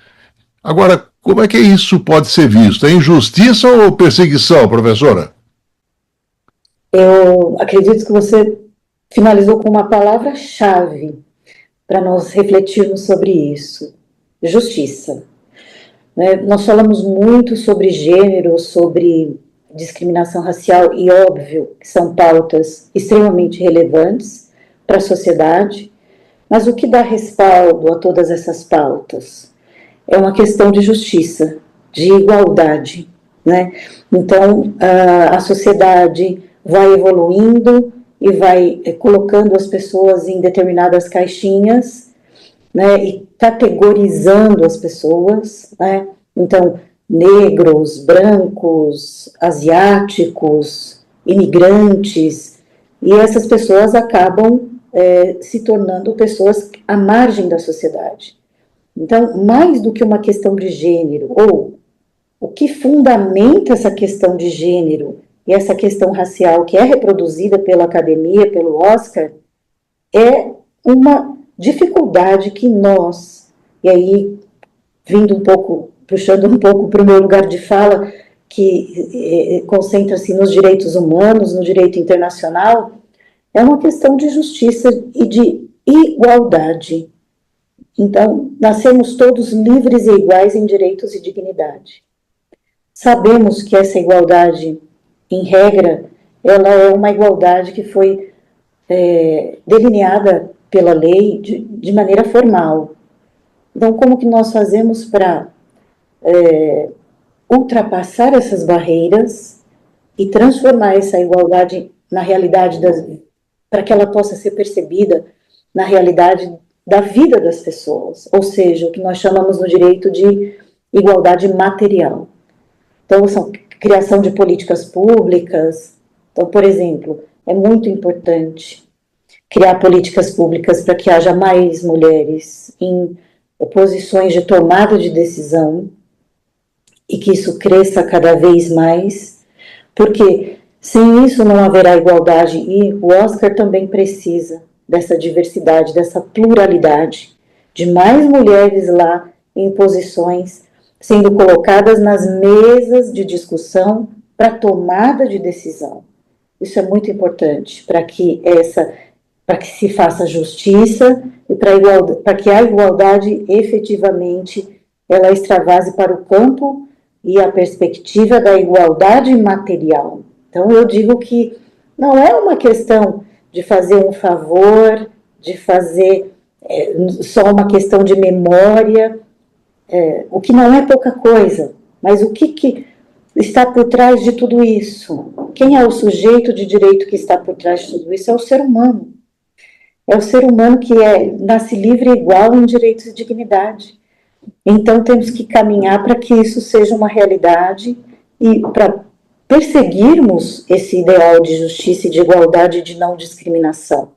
Agora, como é que isso pode ser visto? É injustiça ou perseguição, professora? Eu acredito que você finalizou com uma palavra-chave para nós refletirmos sobre isso: justiça. Nós falamos muito sobre gênero, sobre discriminação racial, e óbvio que são pautas extremamente relevantes para a sociedade, mas o que dá respaldo a todas essas pautas é uma questão de justiça, de igualdade, né? Então, a sociedade vai evoluindo e vai colocando as pessoas em determinadas caixinhas, né, e categorizando as pessoas, né? Então, negros, brancos, asiáticos, imigrantes, e essas pessoas acabam se tornando pessoas à margem da sociedade. Então, mais do que uma questão de gênero, ou o que fundamenta essa questão de gênero e essa questão racial que é reproduzida pela academia, pelo Oscar, é uma dificuldade que nós, e aí vindo um pouco, puxando um pouco para o meu lugar de fala, que concentra-se nos direitos humanos, no direito internacional, é uma questão de justiça e de igualdade. Então, nascemos todos livres e iguais em direitos e dignidade. Sabemos que essa igualdade, em regra, ela é uma igualdade que foi delineada pela lei de maneira formal. Então, como que nós fazemos para ultrapassar essas barreiras e transformar essa igualdade na realidade, para que ela possa ser percebida na realidade da vida das pessoas, ou seja, o que nós chamamos no direito de igualdade material. Então, são criação de políticas públicas. Então, por exemplo, é muito importante criar políticas públicas para que haja mais mulheres em posições de tomada de decisão e que isso cresça cada vez mais, porque sem isso não haverá igualdade, e o Oscar também precisa dessa diversidade, dessa pluralidade, de mais mulheres lá em posições sendo colocadas nas mesas de discussão para tomada de decisão. Isso é muito importante para que se faça justiça e para que a igualdade efetivamente ela extravase para o campo e a perspectiva da igualdade material. Então eu digo que não é uma questão de fazer um favor, de fazer só uma questão de memória, o que não é pouca coisa, mas o que está por trás de tudo isso? Quem é o sujeito de direito que está por trás de tudo isso? É o ser humano. É o ser humano que nasce livre e igual em direitos e dignidade. Então temos que caminhar para que isso seja uma realidade e para perseguirmos esse ideal de justiça e de igualdade e de não discriminação.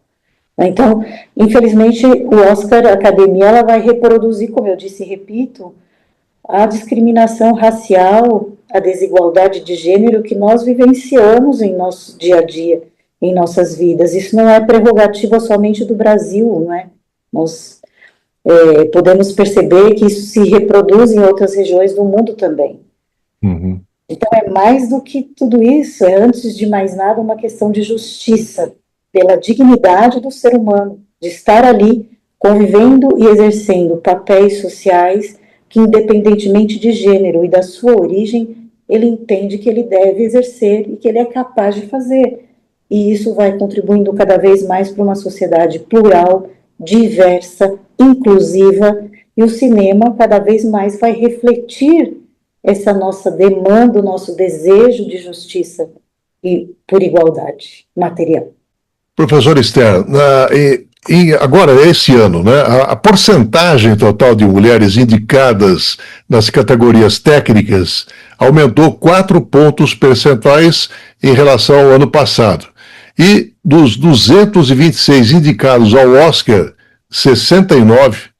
Então, infelizmente, o Oscar, a academia, ela vai reproduzir, como eu disse e repito, a discriminação racial, a desigualdade de gênero que nós vivenciamos em nosso dia a dia, em nossas vidas. Isso não é prerrogativa somente do Brasil, não é? Nós podemos perceber que isso se reproduz em outras regiões do mundo também. Uhum. Então é mais do que tudo isso, é antes de mais nada uma questão de justiça, pela dignidade do ser humano, de estar ali convivendo e exercendo papéis sociais que, independentemente de gênero e da sua origem, ele entende que ele deve exercer e que ele é capaz de fazer. E isso vai contribuindo cada vez mais para uma sociedade plural, diversa, inclusiva, e o cinema cada vez mais vai refletir essa nossa demanda, o nosso desejo de justiça e por igualdade material. Professor Esther, agora, esse ano, né, a porcentagem total de mulheres indicadas nas categorias técnicas aumentou 4 pontos percentuais em relação ao ano passado. E dos 226 indicados ao Oscar, 69,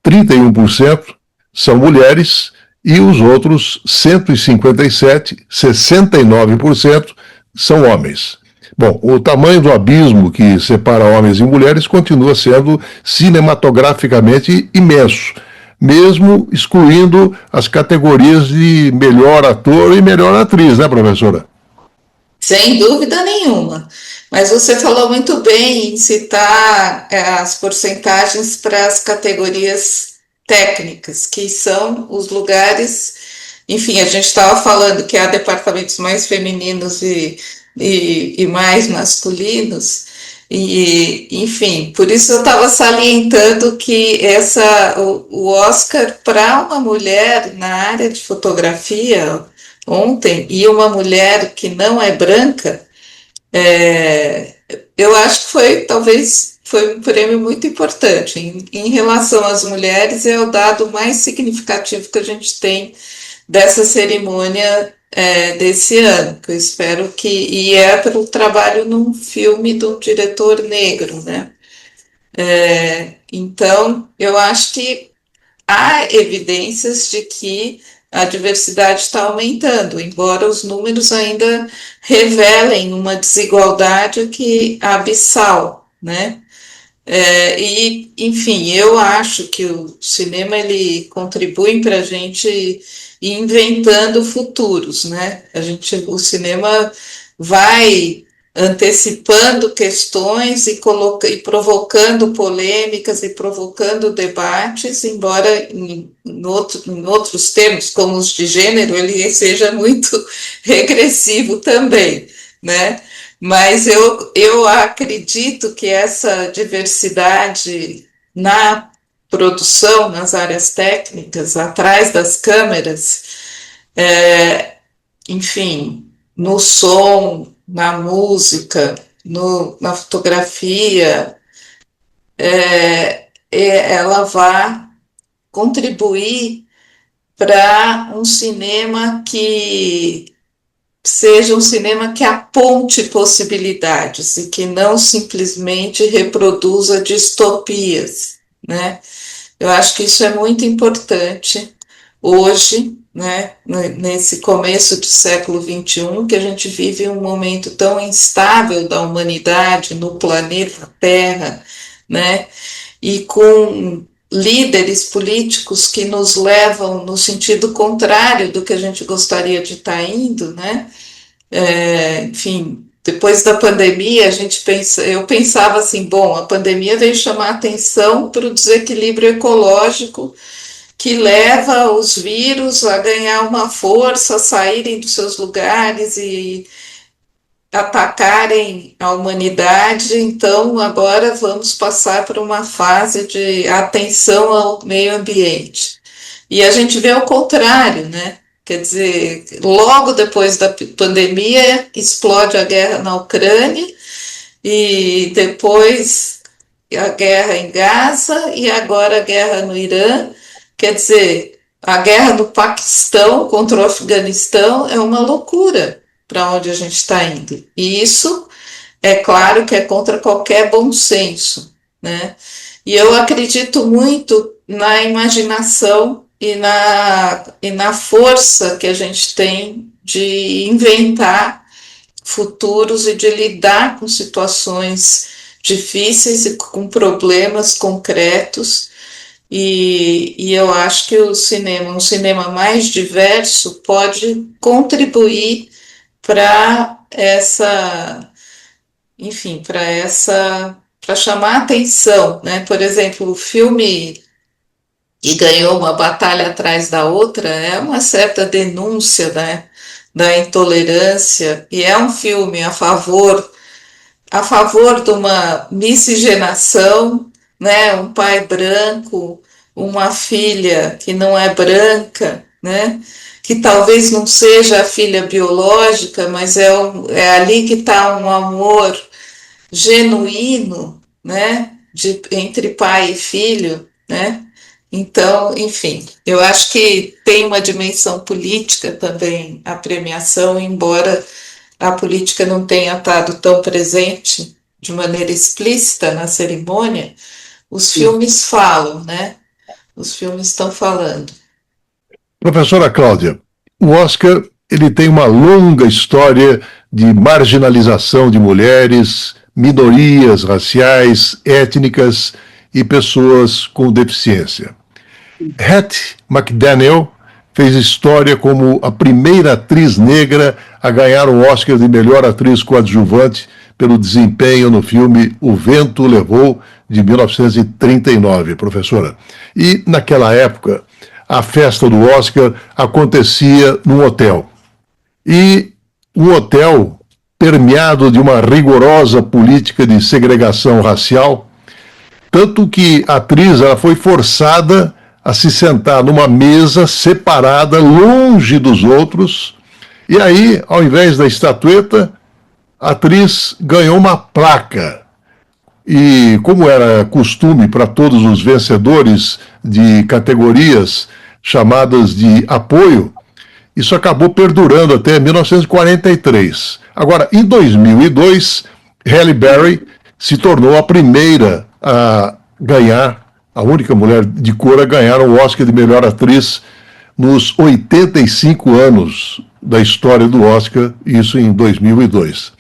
31%, são mulheres, e os outros 157, 69%, são homens. Bom, o tamanho do abismo que separa homens e mulheres continua sendo cinematograficamente imenso, mesmo excluindo as categorias de melhor ator e melhor atriz, né, professora? Sem dúvida nenhuma. Mas você falou muito bem em citar as porcentagens para as categorias técnicas, que são os lugares. Enfim, a gente estava falando que há departamentos mais femininos e mais masculinos, e enfim, por isso eu estava salientando que o Oscar para uma mulher na área de fotografia ontem, e uma mulher que não é branca, eu acho que talvez foi um prêmio muito importante. Em relação às mulheres, é o dado mais significativo que a gente tem dessa cerimônia desse ano, que eu espero que... E é pelo trabalho num filme de um diretor negro, né? Então, eu acho que há evidências de que a diversidade está aumentando, embora os números ainda revelem uma desigualdade que abissal, né? E, enfim, eu acho que o cinema ele contribui para a gente ir inventando futuros, né? O cinema vai antecipando questões e provocando polêmicas e provocando debates, embora em outros termos, como os de gênero, ele seja muito regressivo também, né? Mas eu acredito que essa diversidade na produção, nas áreas técnicas, atrás das câmeras, enfim, no som, na música, na fotografia, ela vai contribuir para um cinema que seja um cinema que aponte possibilidades e que não simplesmente reproduza distopias, né? Eu acho que isso é muito importante hoje, né, nesse começo do século XXI, que a gente vive um momento tão instável da humanidade no planeta Terra, né, e com líderes políticos que nos levam no sentido contrário do que a gente gostaria de estar indo, né? Enfim, depois da pandemia, eu pensava assim, bom, a pandemia veio chamar atenção para o desequilíbrio ecológico que leva os vírus a ganhar uma força, a saírem dos seus lugares e atacarem a humanidade. Então, agora vamos passar por uma fase de atenção ao meio ambiente. E a gente vê o contrário, né? Quer dizer, logo depois da pandemia, explode a guerra na Ucrânia, e depois a guerra em Gaza, e agora a guerra no Irã. Quer dizer, a guerra no Paquistão contra o Afeganistão é uma loucura para onde a gente está indo. E isso, é claro que é contra qualquer bom senso, né? E eu acredito muito na imaginação e na força que a gente tem de inventar futuros e de lidar com situações difíceis e com problemas concretos. E eu acho que um cinema mais diverso, pode contribuir para enfim, para chamar atenção, né? Por exemplo, o filme que ganhou uma batalha atrás da outra é uma certa denúncia, né, da intolerância, e é um filme a favor de uma miscigenação, né, um pai branco, uma filha que não é branca, né, que talvez não seja a filha biológica, mas é ali que está um amor genuíno, né, entre pai e filho, né. Então, enfim, eu acho que tem uma dimensão política também a premiação, embora a política não tenha estado tão presente de maneira explícita na cerimônia, os filmes falam, né? Os filmes estão falando. Professora Cláudia, o Oscar ele tem uma longa história de marginalização de mulheres, minorias raciais, étnicas e pessoas com deficiência. Hattie McDaniel fez história como a primeira atriz negra a ganhar um Oscar de melhor atriz coadjuvante pelo desempenho no filme O Vento Levou, de 1939, professora. E, naquela época, a festa do Oscar acontecia num hotel. E um hotel permeado de uma rigorosa política de segregação racial, tanto que a atriz ela foi forçada a se sentar numa mesa separada, longe dos outros, e aí, ao invés da estatueta, a atriz ganhou uma placa. E como era costume para todos os vencedores de categorias chamadas de apoio, isso acabou perdurando até 1943. Agora, em 2002, Halle Berry se tornou a primeira a ganhar, a única mulher de cor a ganhar o Oscar de melhor atriz nos 85 anos da história do Oscar, isso em 2002.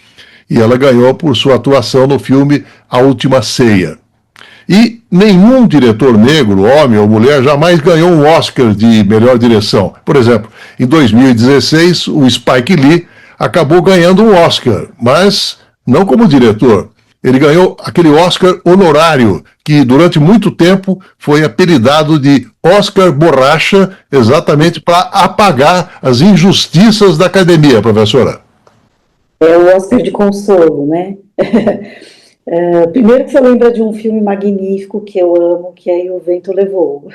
E ela ganhou por sua atuação no filme A Última Ceia. E nenhum diretor negro, homem ou mulher, jamais ganhou um Oscar de melhor direção. Por exemplo, em 2016, o Spike Lee acabou ganhando um Oscar, mas não como diretor. Ele ganhou aquele Oscar honorário, que durante muito tempo foi apelidado de Oscar Borracha, exatamente para apagar as injustiças da academia, professora. É o Oscar de consolo, né? Primeiro que você lembra de um filme magnífico que eu amo, que é O Vento Levou,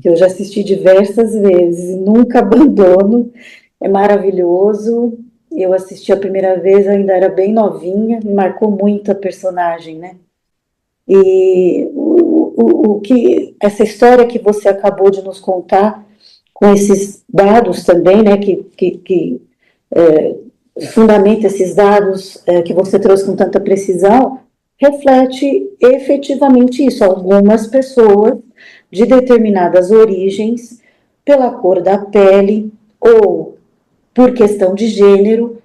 que eu já assisti diversas vezes, nunca abandono, é maravilhoso. Eu assisti a primeira vez, eu ainda era bem novinha, me marcou muito a personagem, né? E essa história que você acabou de nos contar, com esses dados também, né, que fundamenta esses dados que você trouxe com tanta precisão, reflete efetivamente isso. Algumas pessoas de determinadas origens, pela cor da pele ou por questão de gênero,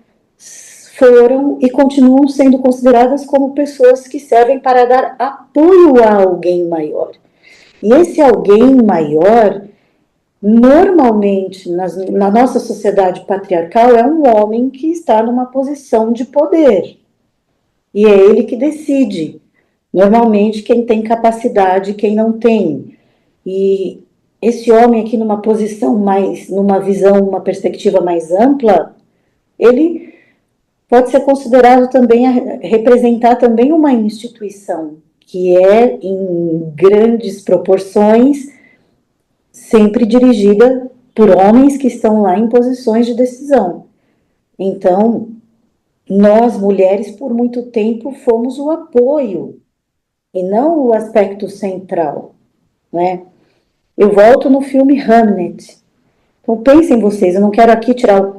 foram e continuam sendo consideradas como pessoas que servem para dar apoio a alguém maior. E esse alguém maior, normalmente, na nossa sociedade patriarcal, é um homem que está numa posição de poder. E é ele que decide. Normalmente, quem tem capacidade, quem não tem. E esse homem aqui numa posição mais, numa visão, uma perspectiva mais ampla, ele pode ser considerado também, representar também uma instituição, que é, em grandes proporções, sempre dirigida por homens que estão lá em posições de decisão. Então, nós, mulheres, por muito tempo, fomos o apoio, e não o aspecto central, né? Eu volto no filme Hamlet. Então, pensem vocês, eu não quero aqui tirar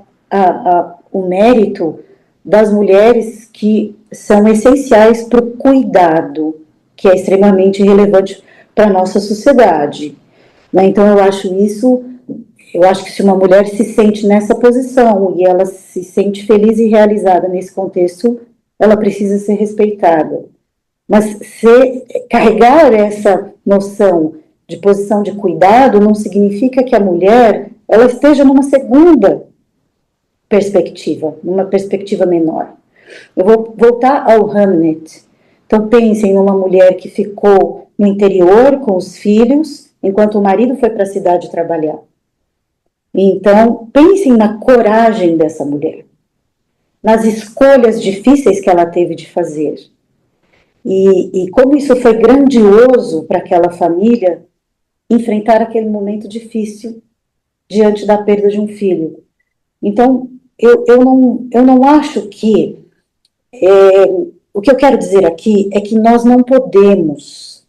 o mérito das mulheres que são essenciais para o cuidado, que é extremamente relevante para a nossa sociedade, né? Então, eu acho que se uma mulher se sente nessa posição e ela se sente feliz e realizada nesse contexto, ela precisa ser respeitada. Mas carregar essa noção de posição de cuidado não significa que a mulher ela esteja numa segunda perspectiva, numa perspectiva menor. Eu vou voltar ao Hamlet. Então pensem numa mulher que ficou no interior com os filhos, enquanto o marido foi para a cidade trabalhar. Então pensem na coragem dessa mulher, nas escolhas difíceis que ela teve de fazer. E como isso foi grandioso para aquela família enfrentar aquele momento difícil diante da perda de um filho. Então, eu não acho que... o que eu quero dizer aqui é que nós não podemos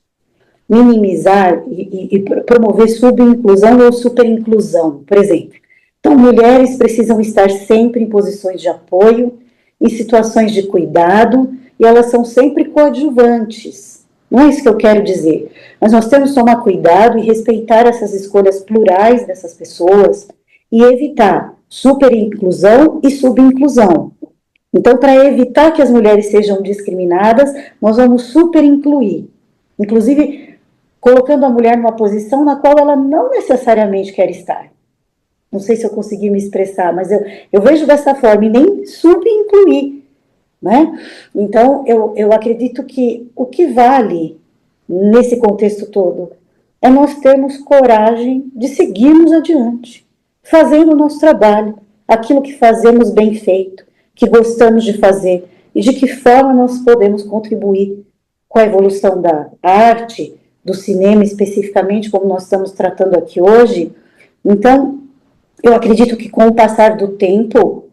minimizar e promover subinclusão ou superinclusão, por exemplo. Então, mulheres precisam estar sempre em posições de apoio, em situações de cuidado, e elas são sempre coadjuvantes. Não é isso que eu quero dizer. Mas nós temos que tomar cuidado e respeitar essas escolhas plurais dessas pessoas e evitar superinclusão e subinclusão. Então, para evitar que as mulheres sejam discriminadas, nós vamos superincluir. Inclusive, colocando a mulher numa posição na qual ela não necessariamente quer estar. Não sei se eu consegui me expressar, mas eu vejo dessa forma e nem subincluir, né? Então, eu acredito que o que vale nesse contexto todo é nós termos coragem de seguirmos adiante, fazendo o nosso trabalho, aquilo que fazemos bem feito, que gostamos de fazer, e de que forma nós podemos contribuir com a evolução da arte, do cinema especificamente, como nós estamos tratando aqui hoje. Então, eu acredito que com o passar do tempo,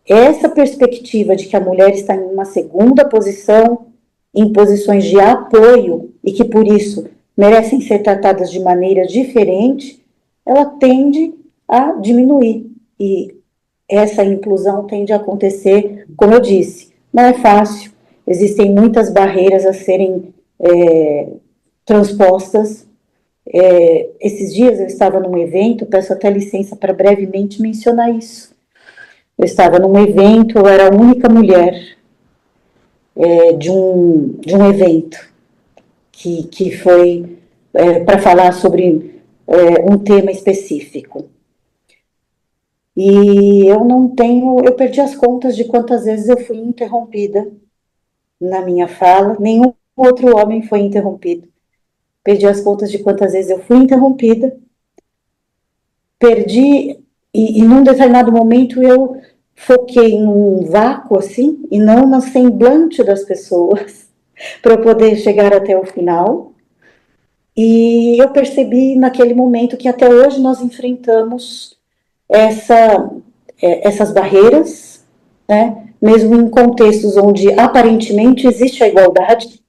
essa perspectiva de que a mulher está em uma segunda posição, em posições de apoio, e que por isso merecem ser tratadas de maneira diferente, ela tende a diminuir. E essa inclusão tende a acontecer, como eu disse, não é fácil, existem muitas barreiras a serem transpostas. Esses dias eu estava num evento, peço até licença para brevemente mencionar isso. Eu estava num evento, eu era a única mulher de um evento que foi para falar sobre um tema específico. E eu perdi as contas de quantas vezes eu fui interrompida na minha fala, nenhum outro homem foi interrompido. Perdi as contas de quantas vezes eu fui interrompida, e num determinado momento eu foquei num vácuo assim, e não no semblante das pessoas, para eu poder chegar até o final. E eu percebi naquele momento que até hoje nós enfrentamos essas barreiras, né? Mesmo em contextos onde aparentemente existe a igualdade,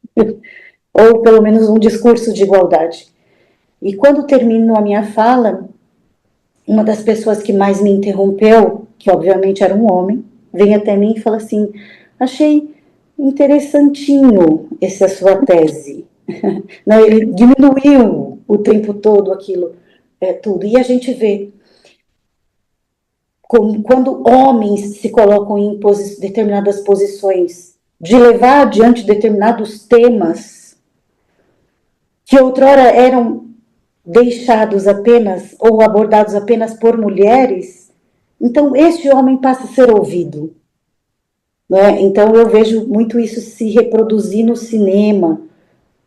ou pelo menos um discurso de igualdade. E quando termino a minha fala, uma das pessoas que mais me interrompeu, que obviamente era um homem, vem até mim e fala assim: achei interessantinho essa sua tese. Não, ele diminuiu o tempo todo aquilo, tudo. E a gente vê quando homens se colocam em determinadas posições de levar adiante determinados temas que outrora eram deixados apenas ou abordados apenas por mulheres, então este homem passa a ser ouvido. Né? Então eu vejo muito isso se reproduzir no cinema,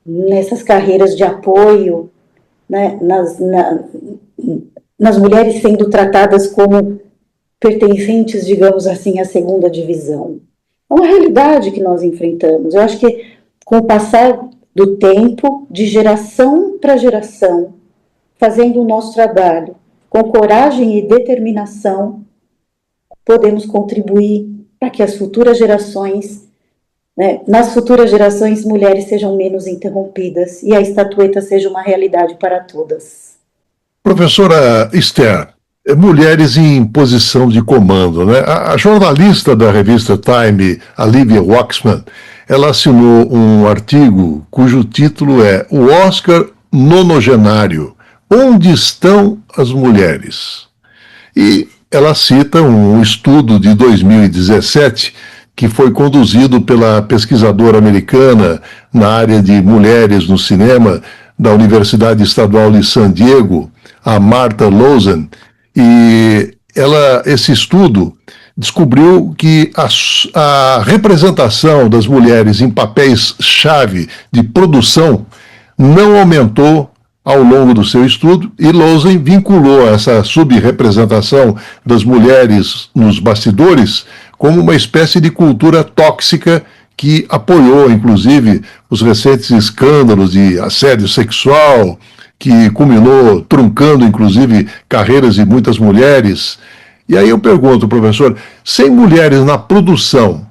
nessas carreiras de apoio, né? Nas mulheres sendo tratadas como pertencentes, digamos assim, à segunda divisão. É uma realidade que nós enfrentamos. Eu acho que com o passar do tempo, de geração para geração, fazendo o nosso trabalho com coragem e determinação, podemos contribuir para que as futuras gerações, né, nas futuras gerações, mulheres sejam menos interrompidas e a estatueta seja uma realidade para todas. Professora Esther, mulheres em posição de comando, né? A jornalista da revista Time, Olivia Waxman, ela assinou um artigo cujo título é O Oscar Nonogenário. Onde estão as mulheres? E ela cita um estudo de 2017 que foi conduzido pela pesquisadora americana na área de mulheres no cinema da Universidade Estadual de San Diego, a Martha Lawson, e esse estudo descobriu que a representação das mulheres em papéis-chave de produção não aumentou ao longo do seu estudo, e Lawson vinculou essa subrepresentação das mulheres nos bastidores como uma espécie de cultura tóxica que apoiou, inclusive, os recentes escândalos de assédio sexual, que culminou truncando, inclusive, carreiras de muitas mulheres. E aí eu pergunto, professor, sem mulheres na produção,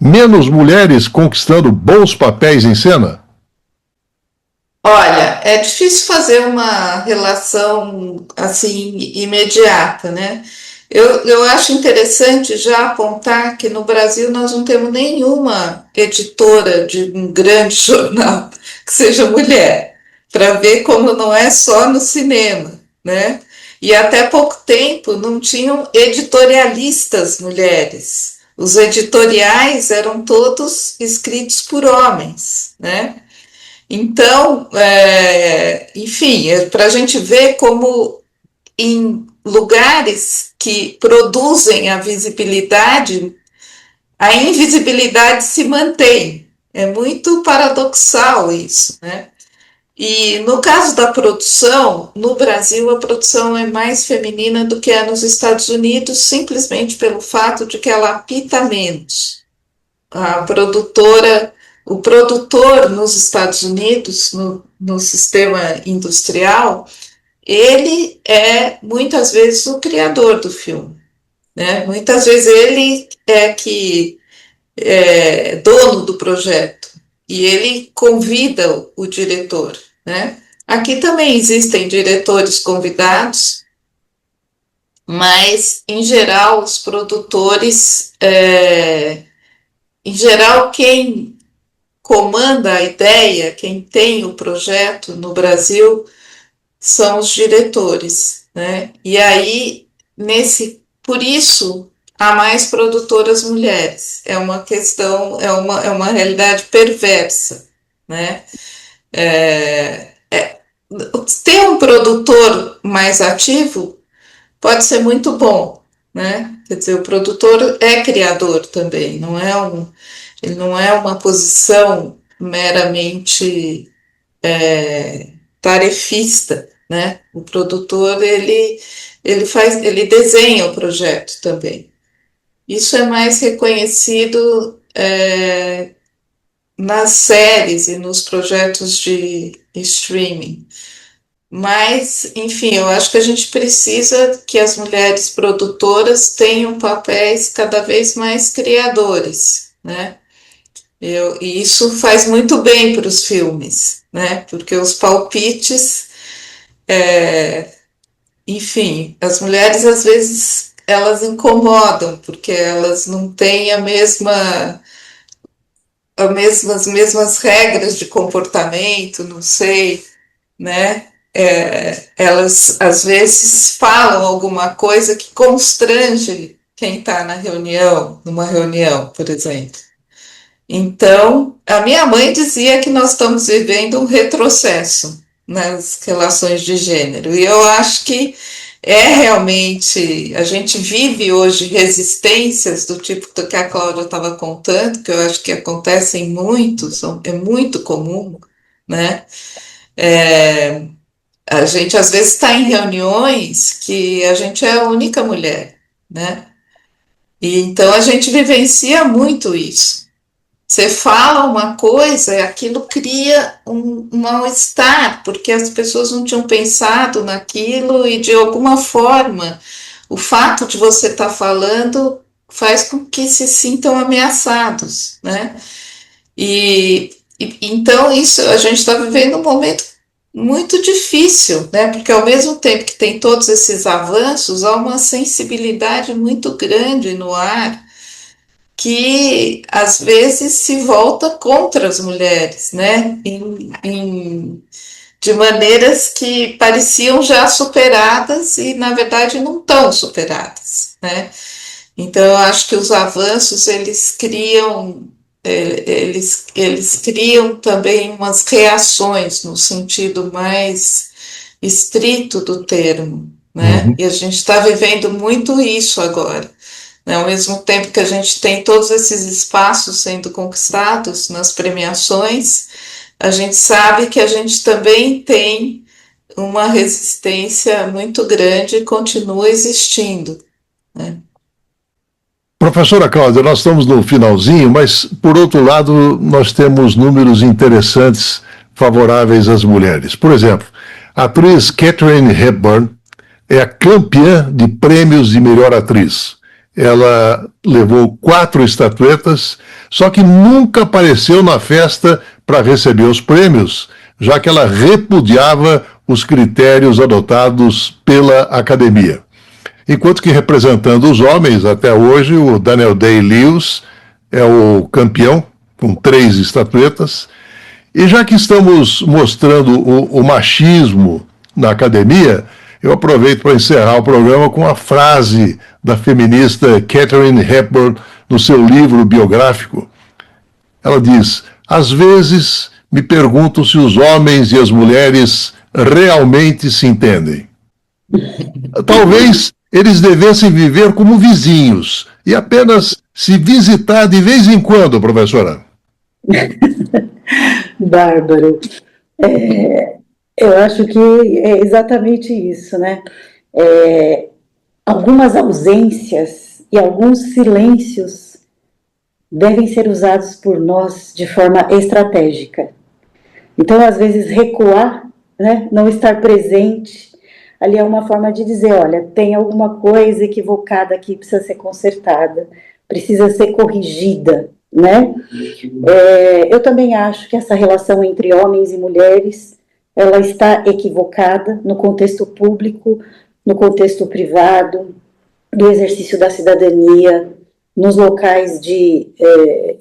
menos mulheres conquistando bons papéis em cena? Olha, é difícil fazer uma relação assim imediata, né? Eu acho interessante já apontar que no Brasil nós não temos nenhuma editora de um grande jornal que seja mulher, para ver como não é só no cinema, né? E até pouco tempo não tinham editorialistas mulheres. Os editoriais eram todos escritos por homens, né? Então, enfim, para a gente ver como em lugares que produzem a visibilidade, a invisibilidade se mantém. É muito paradoxal isso, né? E no caso da produção, no Brasil a produção é mais feminina do que é nos Estados Unidos, simplesmente pelo fato de que ela apita menos. A produtora, o produtor nos Estados Unidos, no sistema industrial, ele é muitas vezes o criador do filme, né? Muitas vezes ele é dono do projeto e ele convida o diretor, né? Aqui também existem diretores convidados, mas em geral os produtores, em geral quem comanda a ideia, quem tem o projeto no Brasil são os diretores, né? E aí, por isso, há mais produtoras mulheres. É uma questão, é uma realidade perversa, né? Ter um produtor mais ativo pode ser muito bom, né? Quer dizer, o produtor é criador também, ele não é uma posição meramente tarefista, né? O produtor ele desenha o projeto também. Isso é mais reconhecido nas séries e nos projetos de streaming. Mas, enfim, eu acho que a gente precisa que as mulheres produtoras tenham papéis cada vez mais criadores, né? E isso faz muito bem para os filmes, né? Porque os palpites, enfim, as mulheres às vezes elas incomodam, porque elas não têm as mesmas regras de comportamento, não sei, né? Elas às vezes falam alguma coisa que constrange quem está numa reunião, por exemplo. Então, a minha mãe dizia que nós estamos vivendo um retrocesso, nas relações de gênero. E eu acho que realmente, a gente vive hoje resistências do tipo que a Cláudia estava contando, que eu acho que acontecem muito, é muito comum, né? É, a gente às vezes está em reuniões que a gente é a única mulher, né? E então a gente vivencia muito isso. Você fala uma coisa e aquilo cria um mal-estar, porque as pessoas não tinham pensado naquilo e, de alguma forma, o fato de você estar falando faz com que se sintam ameaçados, né? Então, isso, a gente está vivendo um momento muito difícil, né? Porque ao mesmo tempo que tem todos esses avanços, há uma sensibilidade muito grande no ar que às vezes se volta contra as mulheres, né? De maneiras que pareciam já superadas e, na verdade, não estão superadas, né? Então, eu acho que os avanços, eles criam também umas reações no sentido mais estrito do termo, né? E a gente está vivendo muito isso agora. Ao mesmo tempo que a gente tem todos esses espaços sendo conquistados nas premiações, a gente sabe que a gente também tem uma resistência muito grande e continua existindo, né? Professora Cláudia, nós estamos no finalzinho, mas, por outro lado, nós temos números interessantes favoráveis às mulheres. Por exemplo, a atriz Katharine Hepburn é a campeã de prêmios de melhor atriz. Ela levou 4 estatuetas, só que nunca apareceu na festa para receber os prêmios, já que ela repudiava os critérios adotados pela academia. Enquanto que, representando os homens, até hoje, o Daniel Day-Lewis é o campeão, com 3 estatuetas. E já que estamos mostrando o machismo na academia, eu aproveito para encerrar o programa com a frase da feminista Katharine Hepburn no seu livro biográfico. Ela diz: às vezes me pergunto se os homens e as mulheres realmente se entendem. Talvez eles devessem viver como vizinhos e apenas se visitar de vez em quando, professora. Bárbaro. Eu acho que é exatamente isso, né? Algumas ausências e alguns silêncios devem ser usados por nós de forma estratégica. Então, às vezes, recuar, né? Não estar presente, ali é uma forma de dizer, olha, tem alguma coisa equivocada aqui, precisa ser consertada, precisa ser corrigida, né? Eu também acho que essa relação entre homens e mulheres, ela está equivocada no contexto público, no contexto privado, do exercício da cidadania, nos locais de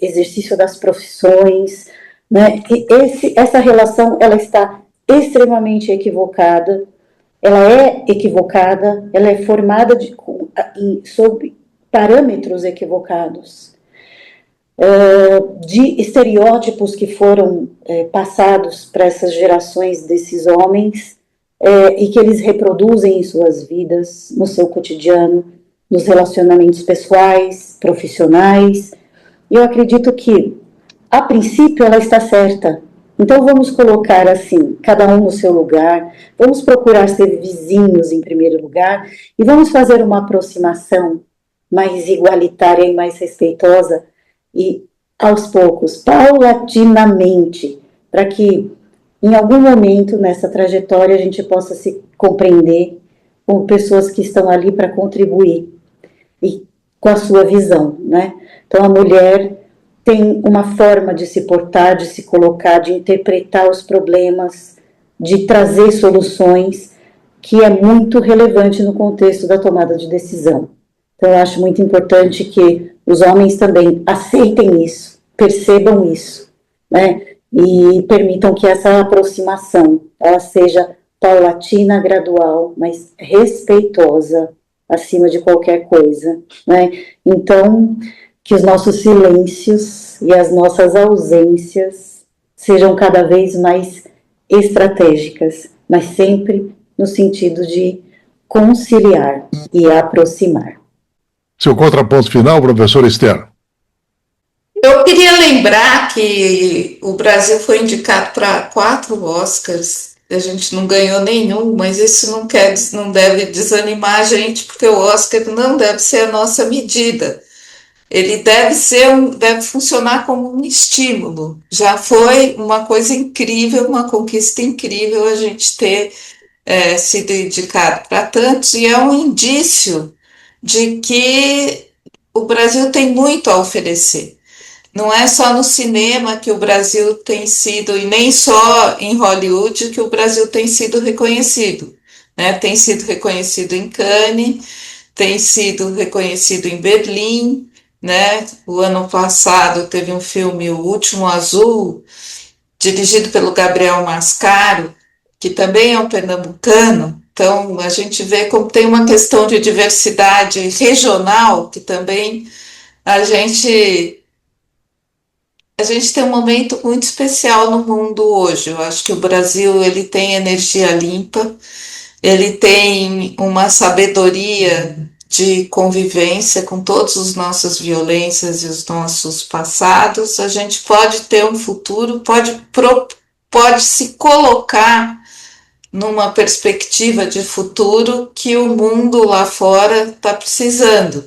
exercício das profissões, né? E essa relação, ela está extremamente equivocada, ela é formada sob parâmetros equivocados, de estereótipos que foram passados para essas gerações desses homens e que eles reproduzem em suas vidas, no seu cotidiano, nos relacionamentos pessoais, profissionais. E eu acredito que, a princípio, ela está certa. Então vamos colocar assim, cada um no seu lugar, vamos procurar ser vizinhos em primeiro lugar e vamos fazer uma aproximação mais igualitária e mais respeitosa e aos poucos, paulatinamente, para que em algum momento nessa trajetória a gente possa se compreender como pessoas que estão ali para contribuir e com a sua visão, né? Então a mulher tem uma forma de se portar, de se colocar, de interpretar os problemas, de trazer soluções, que é muito relevante no contexto da tomada de decisão. Então, eu acho muito importante que os homens também aceitem isso, percebam isso, né? E permitam que essa aproximação, ela seja paulatina, gradual, mas respeitosa, acima de qualquer coisa, né? Então, que os nossos silêncios e as nossas ausências sejam cada vez mais estratégicas, mas sempre no sentido de conciliar e aproximar. Seu contraponto final, professor Esther. Eu queria lembrar que o Brasil foi indicado para 4 Oscars. A gente não ganhou nenhum, mas isso não deve desanimar a gente, porque o Oscar não deve ser a nossa medida. Ele deve funcionar como um estímulo. Já foi uma coisa incrível, uma conquista incrível a gente ter sido indicado para tantos, e é um indício de que o Brasil tem muito a oferecer. Não é só no cinema que o Brasil tem sido, e nem só em Hollywood que o Brasil tem sido reconhecido, né? Tem sido reconhecido em Cannes, tem sido reconhecido em Berlim, né? O ano passado teve um filme, O Último Azul, dirigido pelo Gabriel Mascaro, que também é um pernambucano. Então, a gente vê como tem uma questão de diversidade regional, que também a gente tem um momento muito especial no mundo hoje. Eu acho que o Brasil ele tem energia limpa, ele tem uma sabedoria de convivência com todas as nossas violências e os nossos passados. A gente pode ter um futuro, pode se colocar numa perspectiva de futuro que o mundo lá fora está precisando.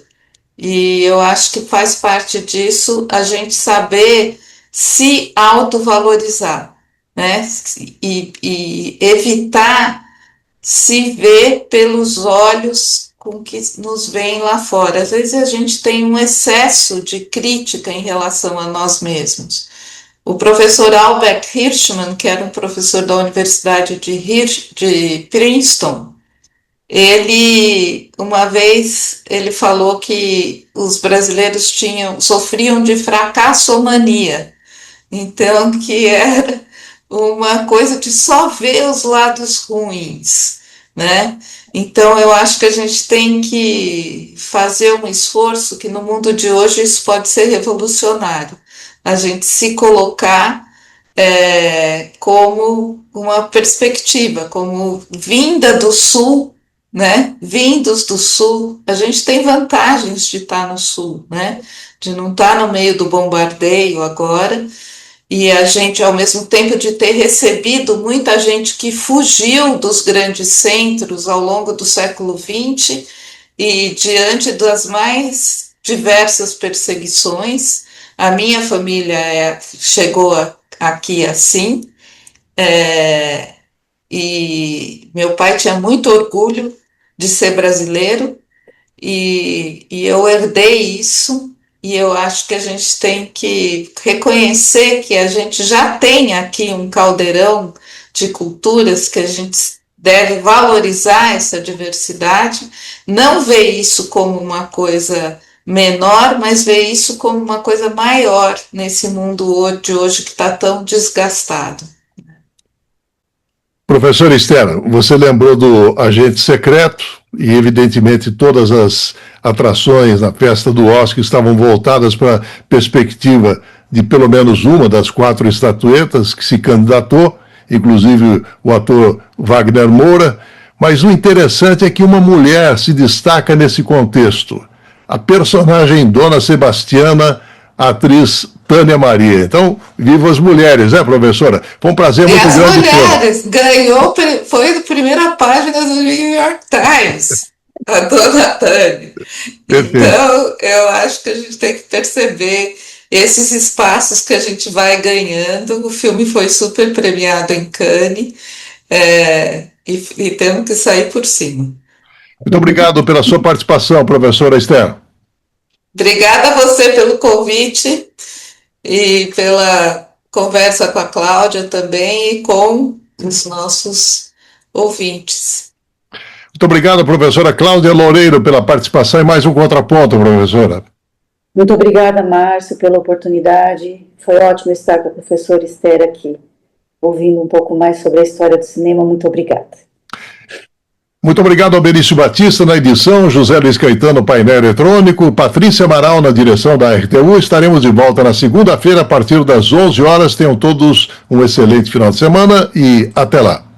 E eu acho que faz parte disso a gente saber se autovalorizar, né? E evitar se ver pelos olhos com que nos veem lá fora. Às vezes a gente tem um excesso de crítica em relação a nós mesmos. O professor Albert Hirschman, que era um professor da Universidade de Princeton, uma vez, ele falou que os brasileiros sofriam de fracassomania. Então, que era uma coisa de só ver os lados ruins, né? Então, eu acho que a gente tem que fazer um esforço que no mundo de hoje isso pode ser revolucionário. A gente se colocar como uma perspectiva, como vinda do Sul, né? Vindos do Sul, a gente tem vantagens de estar no Sul, né? De não estar no meio do bombardeio agora, e a gente, ao mesmo tempo de ter recebido muita gente que fugiu dos grandes centros ao longo do século XX e diante das mais diversas perseguições. A minha família chegou aqui assim, e meu pai tinha muito orgulho de ser brasileiro, e eu herdei isso, e eu acho que a gente tem que reconhecer que a gente já tem aqui um caldeirão de culturas, que a gente deve valorizar essa diversidade, não ver isso como uma coisa menor, mas ver isso como uma coisa maior nesse mundo de hoje que está tão desgastado. Professor Esther, você lembrou do Agente Secreto e, evidentemente, todas as atrações na festa do Oscar estavam voltadas para a perspectiva de pelo menos uma das 4 estatuetas que se candidatou, inclusive o ator Wagner Moura, mas o interessante é que uma mulher se destaca nesse contexto. A personagem Dona Sebastiana, a atriz Tânia Maria. Então, viva as mulheres, né, professora? Foi um prazer muito grande. As mulheres, ganhou, foi a primeira página do New York Times, a Dona Tânia. Então, eu acho que a gente tem que perceber esses espaços que a gente vai ganhando. O filme foi super premiado em Cannes, e temos que sair por cima. Muito obrigado pela sua participação, professora Esther. Obrigada a você pelo convite e pela conversa com a Cláudia também e com os nossos ouvintes. Muito obrigado, professora Cláudia Loureiro, pela participação em mais um Contraponto, professora. Muito obrigada, Márcio, pela oportunidade. Foi ótimo estar com a professora Esther aqui, ouvindo um pouco mais sobre a história do cinema. Muito obrigada. Muito obrigado ao Benício Batista na edição, José Luiz Caetano, painel eletrônico, Patrícia Amaral na direção da RTU. Estaremos de volta na segunda-feira a partir das 11 horas. Tenham todos um excelente final de semana e até lá.